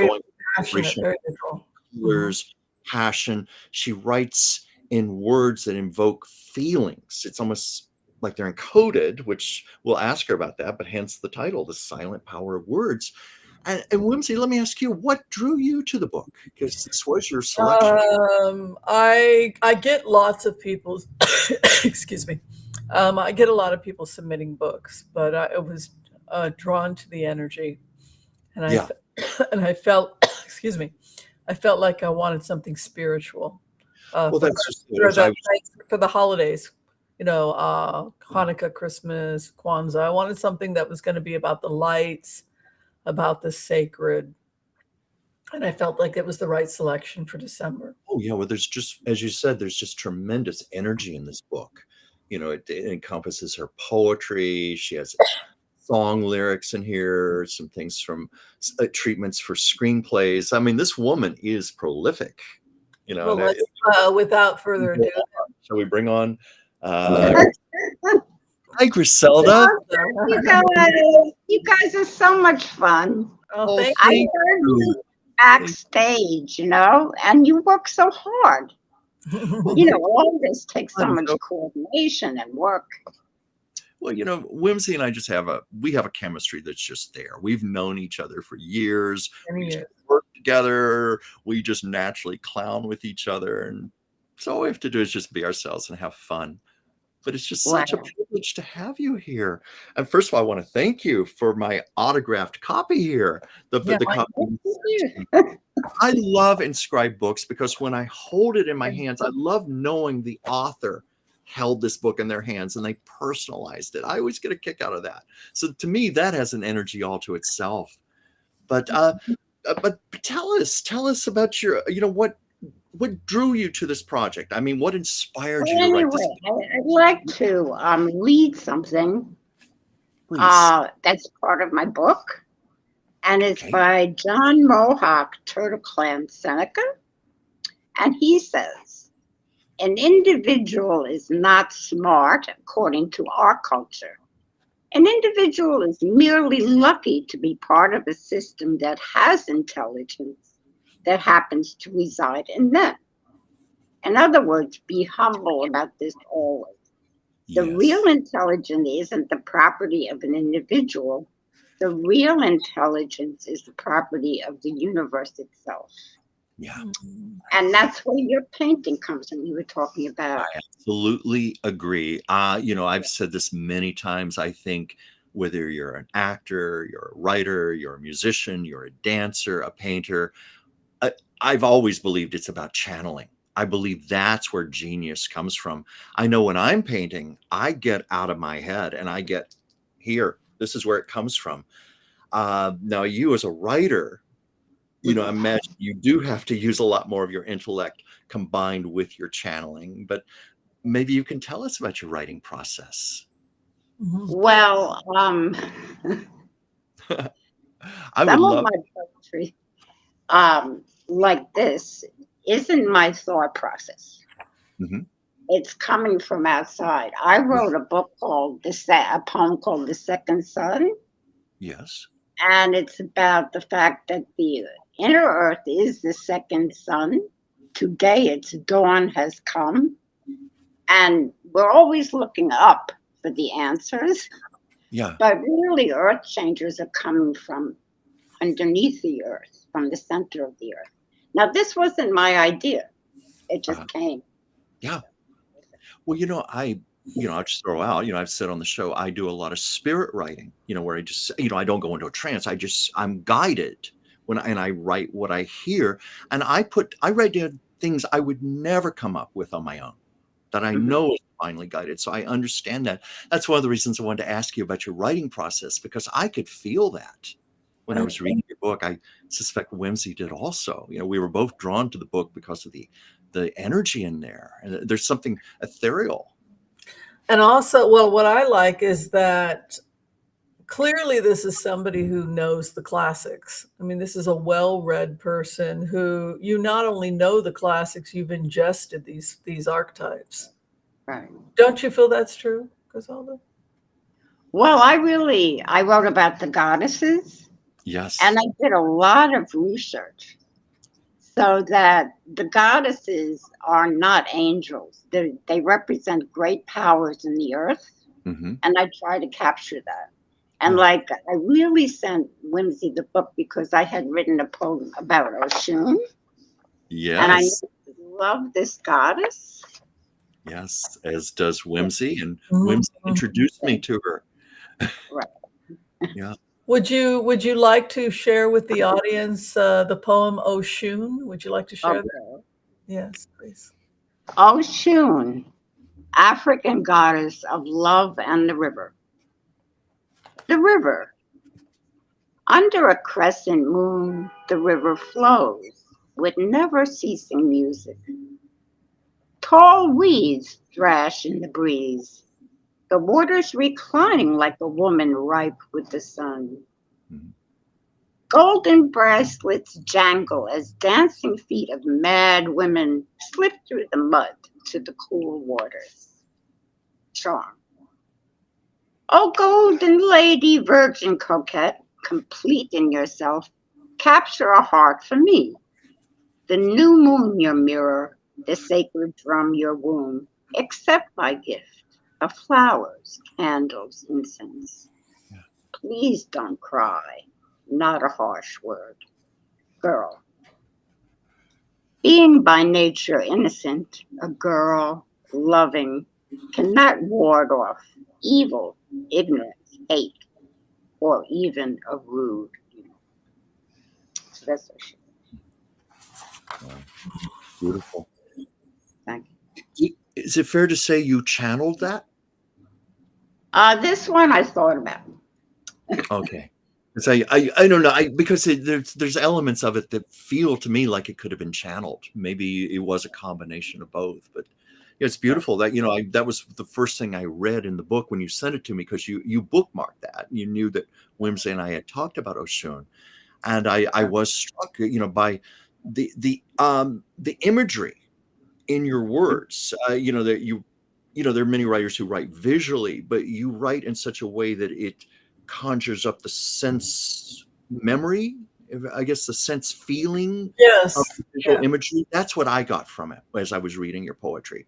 going passionate, racial very visual. colors, passion. She writes in words that invoke feelings. It's almost like they're encoded, which we'll ask her about that, but hence the title, The Silent Power of Words. And Whimsy, let me ask you, what drew you to the book? Because this was your selection. I get lots of people's excuse me. I get a lot of people submitting books, but I was drawn to the energy, and Yeah. and I felt excuse me, I felt like I wanted something spiritual Well, for that's just as I was for the holidays. Hanukkah, Christmas, Kwanzaa. I wanted something that was going to be about the lights, about the sacred. And I felt like it was the right selection for December. Oh yeah, well, there's just, as you said, there's just tremendous energy in this book. It encompasses her poetry. She has song lyrics in here, some things from treatments for screenplays. I mean, this woman is prolific. Well, And let's, without further ado, shall we bring on? Hi, Griselda. You guys are so much fun. Oh, thank I you. heard you backstage, and you work so hard. All this takes so much coordination and work. Well, Whimsy and I we have a chemistry that's just there. We've known each other for years. We just work together. We just naturally clown with each other. And so all we have to do is just be ourselves and have fun. But it's just such a privilege to have you here. And first of all, I want to thank you for my autographed copy here. The copy. I love inscribed books because when I hold it in my hands, I love knowing the author held this book in their hands and they personalized it. I always get a kick out of that. So to me, that has an energy all to itself. But tell us about your, what drew you to this project? I mean, what inspired you to write this book? I'd like to read something that's part of my book. And it's by John Mohawk, Turtle Clan Seneca. And he says, an individual is not smart according to our culture. An individual is merely lucky to be part of a system that has intelligence that happens to reside in them. In other words, be humble about this always. The real intelligence isn't the property of an individual. The real intelligence is the property of the universe itself. Yeah. And that's where your painting comes in. You were talking about. I absolutely agree. I've said this many times. I think whether you're an actor, you're a writer, you're a musician, you're a dancer, a painter, I've always believed it's about channeling. I believe that's where genius comes from. I know when I'm painting, I get out of my head and I get here. This is where it comes from. Now, you as a writer, imagine you do have to use a lot more of your intellect combined with your channeling. But maybe you can tell us about your writing process. Well, I would some love of my poetry, like this, isn't my thought process. Mm-hmm. It's coming from outside. I wrote a book called a poem called The Second Sun. Yes. And it's about the fact that the inner earth is the second sun. Today its dawn has come. And we're always looking up for the answers. Yeah. But really, earth changers are coming from underneath the earth, from the center of the earth. Now, this wasn't my idea. It just came. Yeah. Well, I'll just throw out, I've said on the show, I do a lot of spirit writing, where I just, I don't go into a trance. I'm guided and I write what I hear. And I write down things I would never come up with on my own that I know is divinely guided. So I understand that. That's one of the reasons I wanted to ask you about your writing process, because I could feel that when I was reading your book. I suspect Whimsy did also. We were both drawn to the book because of the energy in there. And there's something ethereal. And also, well, what I like is that clearly this is somebody who knows the classics. I mean, this is a well-read person who, you not only know the classics, you've ingested these archetypes. Right. Don't you feel that's true, Griselda? Well, I wrote about the goddesses. Yes. And I did a lot of research so that the goddesses are not angels. They represent great powers in the earth. Mm-hmm. And I try to capture that. And I really sent Whimsy the book because I had written a poem about Oshun. Yes. And I love this goddess. Yes, as does Whimsy. And Whimsy introduced me to her. Right. Yeah. Would you like to share with the audience the poem Oshun? Would you like to share that? Yes, please. Oshun, African goddess of love and the river. The river. Under a crescent moon, the river flows with never ceasing music. Tall weeds thrash in the breeze, the waters reclining like a woman ripe with the sun. Mhm. Golden bracelets jangle as dancing feet of mad women slip through the mud to the cool waters. Charm. Oh, golden lady, virgin coquette, complete in yourself, capture a heart for me. The new moon your mirror, the sacred drum your womb. Accept my gift of flowers, candles, incense. Yeah. Please don't cry, not a harsh word. Girl. Being by nature innocent, a girl, loving, cannot ward off evil, ignorance, hate, or even a rude. So that's what she. Wow. Beautiful. Thank Is it fair to say you channeled that? you. This one I thought about. Okay. 'Cause I don't know. Because there's elements of it that feel to me like it could have been channeled. Maybe it was a combination of both, but yeah, it's beautiful that, that was the first thing I read in the book when you sent it to me, because you bookmarked that. You knew that Whimsy and I had talked about Oshun, and I was struck, by the imagery in your words. That there are many writers who write visually, but you write in such a way that it conjures up the sense memory, I guess, the sense feeling of Yes. the visual Yeah. imagery. That's what I got from it as I was reading your poetry,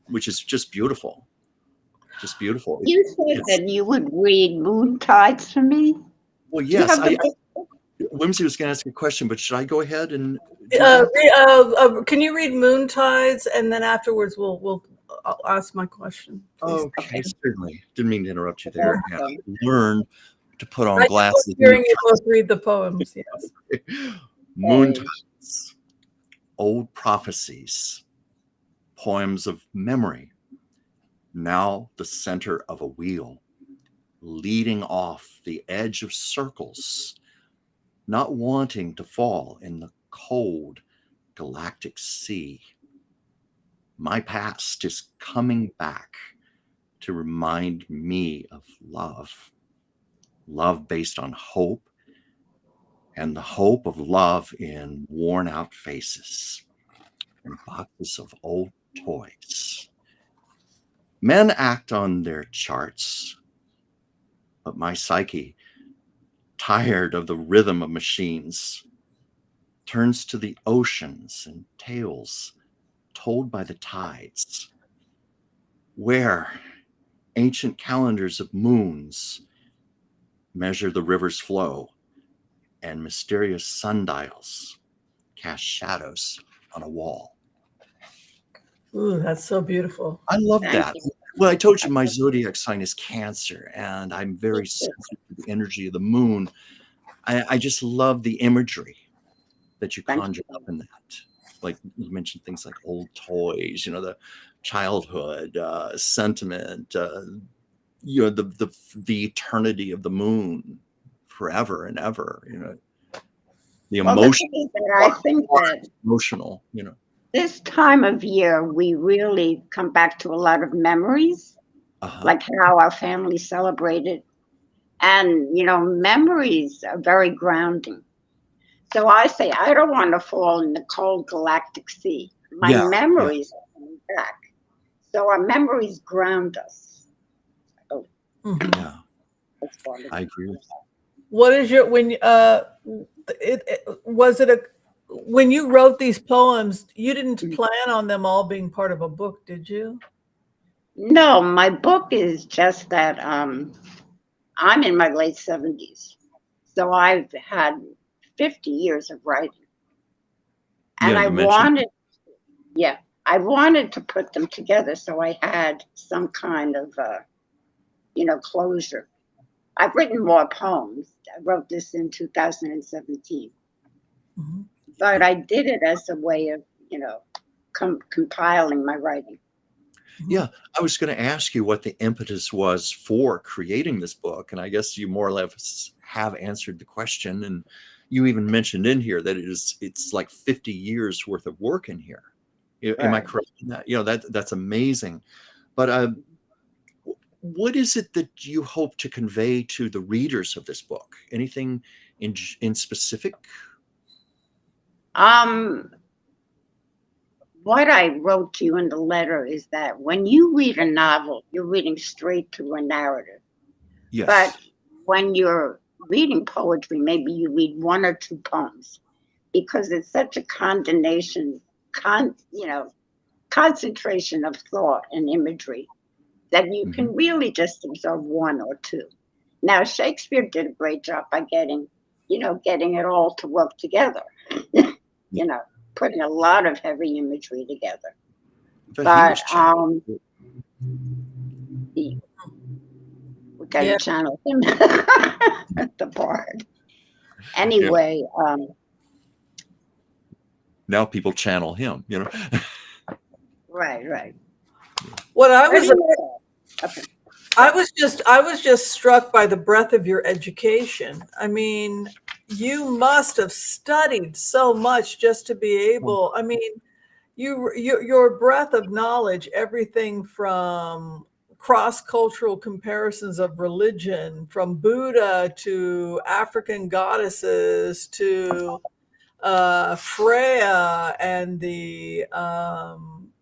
which is just beautiful. Just beautiful. You said that you would read Moon Tides for me. Well, Do you yes, have the book? Whimsy was going to ask a question, but should I go ahead and do that? Can you read Moon Tides, and then afterwards I'll ask my question, please. Okay, certainly. Didn't mean to interrupt you there. Yeah, Okay. learn to put on I just like glasses. hearing you both read the poems. Yes. Moon tides, old prophecies, poems of memory, now the center of a wheel, leading off the edge of circles, not wanting to fall in the cold galactic sea. My past is coming back to remind me of love, love based on hope, and the hope of love in worn out faces and boxes of old toys. Men act on their charts, but my psyche, tired of the rhythm of machines, turns to the oceans and tales told by the tides, where ancient calendars of moons measure the river's flow, and mysterious sundials cast shadows on a wall. Ooh, that's so beautiful. I love Thank that. you. Well, I told you my zodiac sign is Cancer, and I'm very sensitive to the energy of the moon. I just love the imagery that you Thank conjure up in that. Like you mentioned things like old toys, the childhood sentiment, the eternity of the moon, forever and ever. The Well, the emotion, thing is that I think that emotional. this time of year, we really come back to a lot of memories, Uh-huh. like how our family celebrated. And, memories are very grounding. So I say, I don't want to fall in the cold galactic sea. My Yeah, memories are coming back. So our memories ground us. So Mhm. yeah, that's part of I it. agree with that. What is your when you wrote these poems, you didn't plan on them all being part of a book, did you? No, my book is just that I'm in my late 70s. So I've had 50 years of writing. And Yeah, I you mentioned. wanted to put them together so I had some kind of, closure. I've written more poems. I wrote this in 2017, Mhm. but I did it as a way of, compiling my writing. Yeah, I was going to ask you what the impetus was for creating this book, and I guess you more or less have answered the question. And you even mentioned in here that it's like 50 years worth of work in here. Am I Right. correct in that? That's amazing. But what is it that you hope to convey to the readers of this book? Anything in specific? Um, what I wrote to you in the letter is that when you read a novel, you're reading straight through a narrative. But Yes. when you're reading poetry, maybe you read one or two poems because it's such a concentration of thought and imagery that you Mhm. can really just absorb one or two. Now, Shakespeare did a great job by getting it all to work together, Yeah, putting a lot of heavy imagery together. but he was But challenged. we got to Yeah. channel him, the bard. Yeah. Anyway, Now people channel him, right. What I was Pretty much. Okay. I was just struck by the breadth of your education. I mean, you must have studied so much just to be able, I mean, your breadth of knowledge, everything from cross-cultural comparisons of religion, from Buddha to African goddesses to Freya and the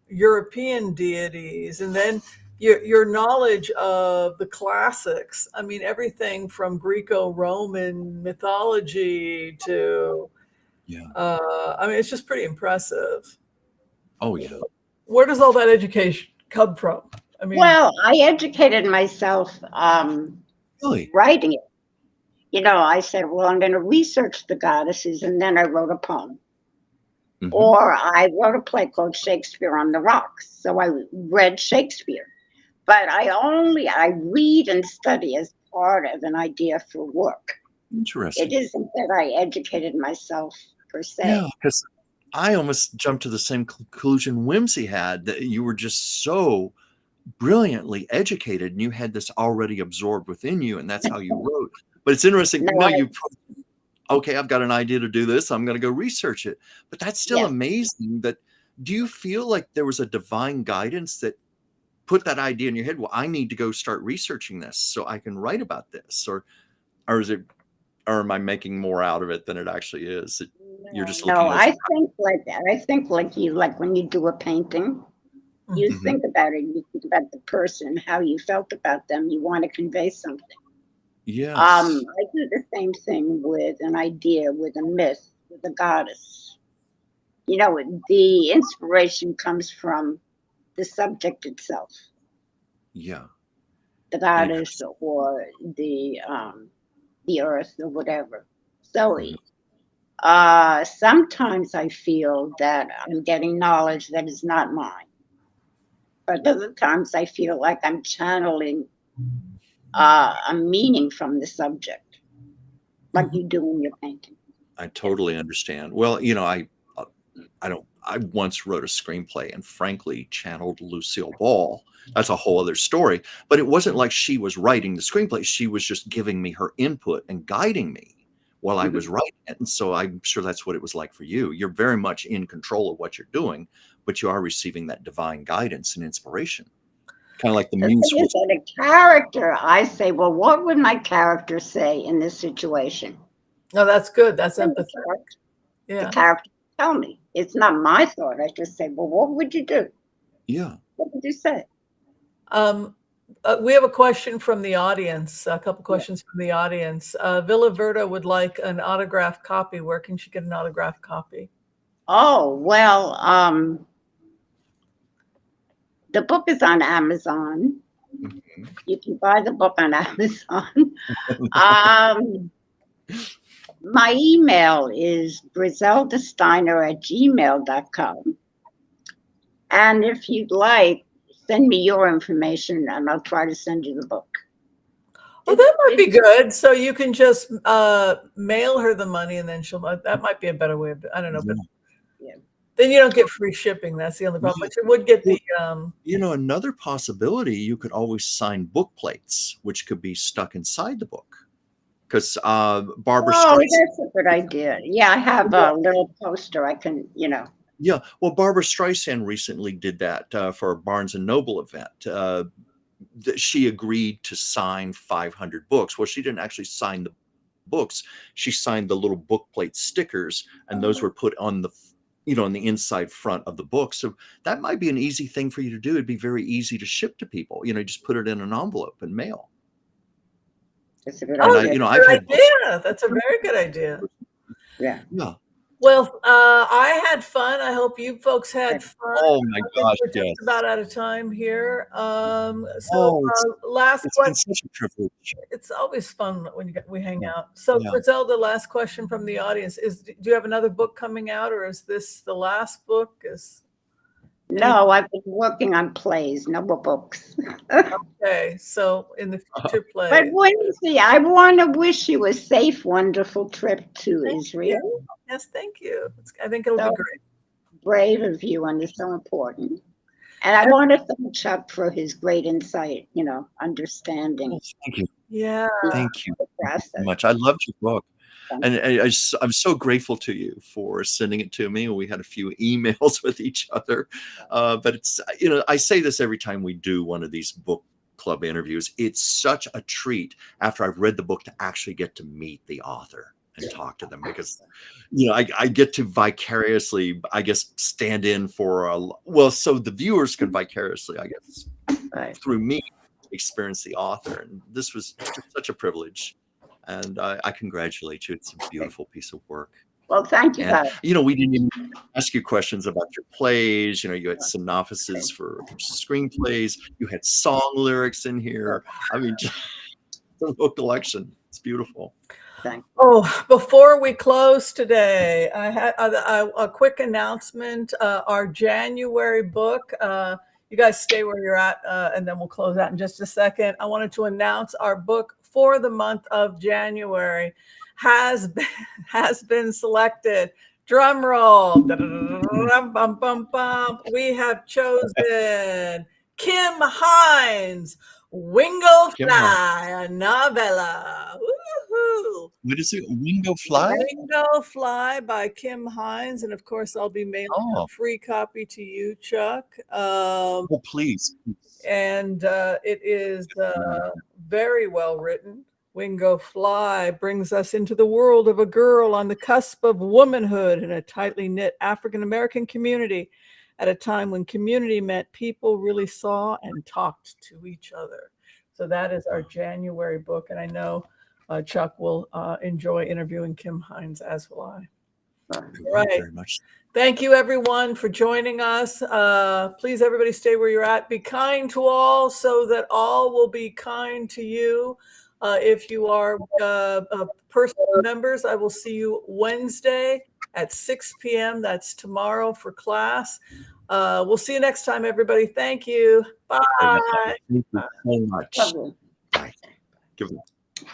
European deities, and then your knowledge of the classics. I mean, everything from Greco-Roman mythology to, Yeah. I mean, it's just pretty impressive. Oh, yeah. Where does all that education come from? I mean, Well, I educated myself Really? writing it. I said, well, I'm going to research the goddesses, and then I wrote a poem. Mhm. Or I wrote a play called Shakespeare on the Rocks. So I read Shakespeare. But I read and study as part of an idea for work. It Interesting. isn't that I educated myself per se. Yeah, because I almost jumped to the same conclusion Whimsy had, that you were just so brilliantly educated and you had this already absorbed within you, and that's how you wrote. But it's interesting. No, No, okay, I've got an idea to do this. I'm going to go research it. But that's still yes. amazing. Do you feel like there was a divine guidance that put that idea in your head? Well, I need to go start researching this so I can write about this, or is it, or am I making more out of it than it actually is? You're just No, looking as, I think like that. I think like when you do a painting, you Mhm. think about it, you think about the person, how you felt about them, you want to convey something. Yes. I do the same thing with an idea, with a myth, with a goddess. The inspiration comes from the subject itself, Yeah. the And it goddess comes, or the earth or whatever. So Mhm. sometimes I feel that I'm getting knowledge that is not mine. But other times I feel like I'm channeling a meaning from the subject, like you do in your painting. I Yeah. totally understand. Well, I once wrote a screenplay and frankly channeled Lucille Ball. That's a whole other story. But it wasn't like she was writing the screenplay. She was just giving me her input and guiding me while I Mhm. was writing it. And so I'm sure that's what it was like for you. You're very much in control of what you're doing, but you are receiving that divine guidance and inspiration. Kind of like the The muse thing is whisper. that a character, I say, well, what would my character say in this situation? no, that's good. That's And empathy. the Yeah. character tell me. It's not my thought. I just say, well, what would you do? Yeah. What would you say? We have a question from the audience, a couple Yeah. questions from the audience. Villa Verda would like an autographed copy. Where can she get an autographed copy? Oh, well, the book is on Amazon. Mhm. You can buy the book on Amazon. Um, my email is griseldesteiner@gmail.com. And if you'd like, send me your information and I'll try to send you the book. Oh, that might be good. So you can just mail her the money and then that might be a better way of, I don't know, but Yeah. Then you don't get free shipping. That's the only problem. But you would get the Another possibility, you could always sign book plates, which could be stuck inside the book. Because Barbara Oh, Streisand. that's a good idea. Yeah, I have a little poster I can, Yeah, well, Barbara Streisand recently did that for a Barnes and Noble event. She agreed to sign 500 books. Well, she didn't actually sign the books. She signed the little book plate stickers, and those were put on the on the inside front of the book. So that might be an easy thing for you to do. It'd be very easy to ship to people. Just put it in an envelope and mail. That's a good Oh, idea. I've had idea. That's a very good idea. Yeah. Yeah. Well, I had fun. I hope you folks had fun. Oh my gosh, We're yes. just about out of time here. It's Last been question. such a privilege. It's always fun when we hang out. So, Yeah. Griselda, last question from the audience is: do you have another book coming out, or is this the last book? No, I've been working on plays, no more books. Okay, so in the future play. But Wednesday, I want to wish you a safe, wonderful trip to Israel. Yes, thank you. I think it'll be great. Brave of you, and it's so important. And I want to thank Chuck for his great insight, understanding. Well, thank you. Yeah. Thank you so much. I loved your book. And I'm so grateful to you for sending it to me. We had a few emails with each other, but it's, I say this every time we do one of these book club interviews. It's such a treat after I've read the book to actually get to meet the author and talk to them, because, I get to vicariously, I guess, stand in for so the viewers can vicariously, I guess, through me experience the author. And this was such a privilege. And I congratulate you. It's a beautiful piece of work. Well, thank you, guys. We didn't even ask you questions about your plays. You had synopsises for screenplays. You had song lyrics in here. I mean, just the whole collection. It's beautiful. Thanks. Oh, before we close today, I had a quick announcement. Our January book, you guys stay where you're at, and then we'll close out in just a second. I wanted to announce our book for the month of January has been selected. Drum roll. We have chosen Kim Hines, Wingo Fly, a novella. Woo-hoo. What is it? Wingo Fly? Wingo Fly by Kim Hines. And of course, I'll be mailing a free copy to you, Chuck. Please. And it is very well written. Wingo Fly brings us into the world of a girl on the cusp of womanhood in a tightly knit African-American community at a time when community meant people really saw and talked to each other. So that is our January book. And I know Chuck will enjoy interviewing Kim Hines, as will I. Right. Very much. Thank you, everyone, for joining us. Please, everybody, stay where you're at. Be kind to all so that all will be kind to you. If you are personal members, I will see you Wednesday at 6 p.m. That's tomorrow for class. We'll see you next time, everybody. Thank you. Bye. Thank you so much. Bye. Give it.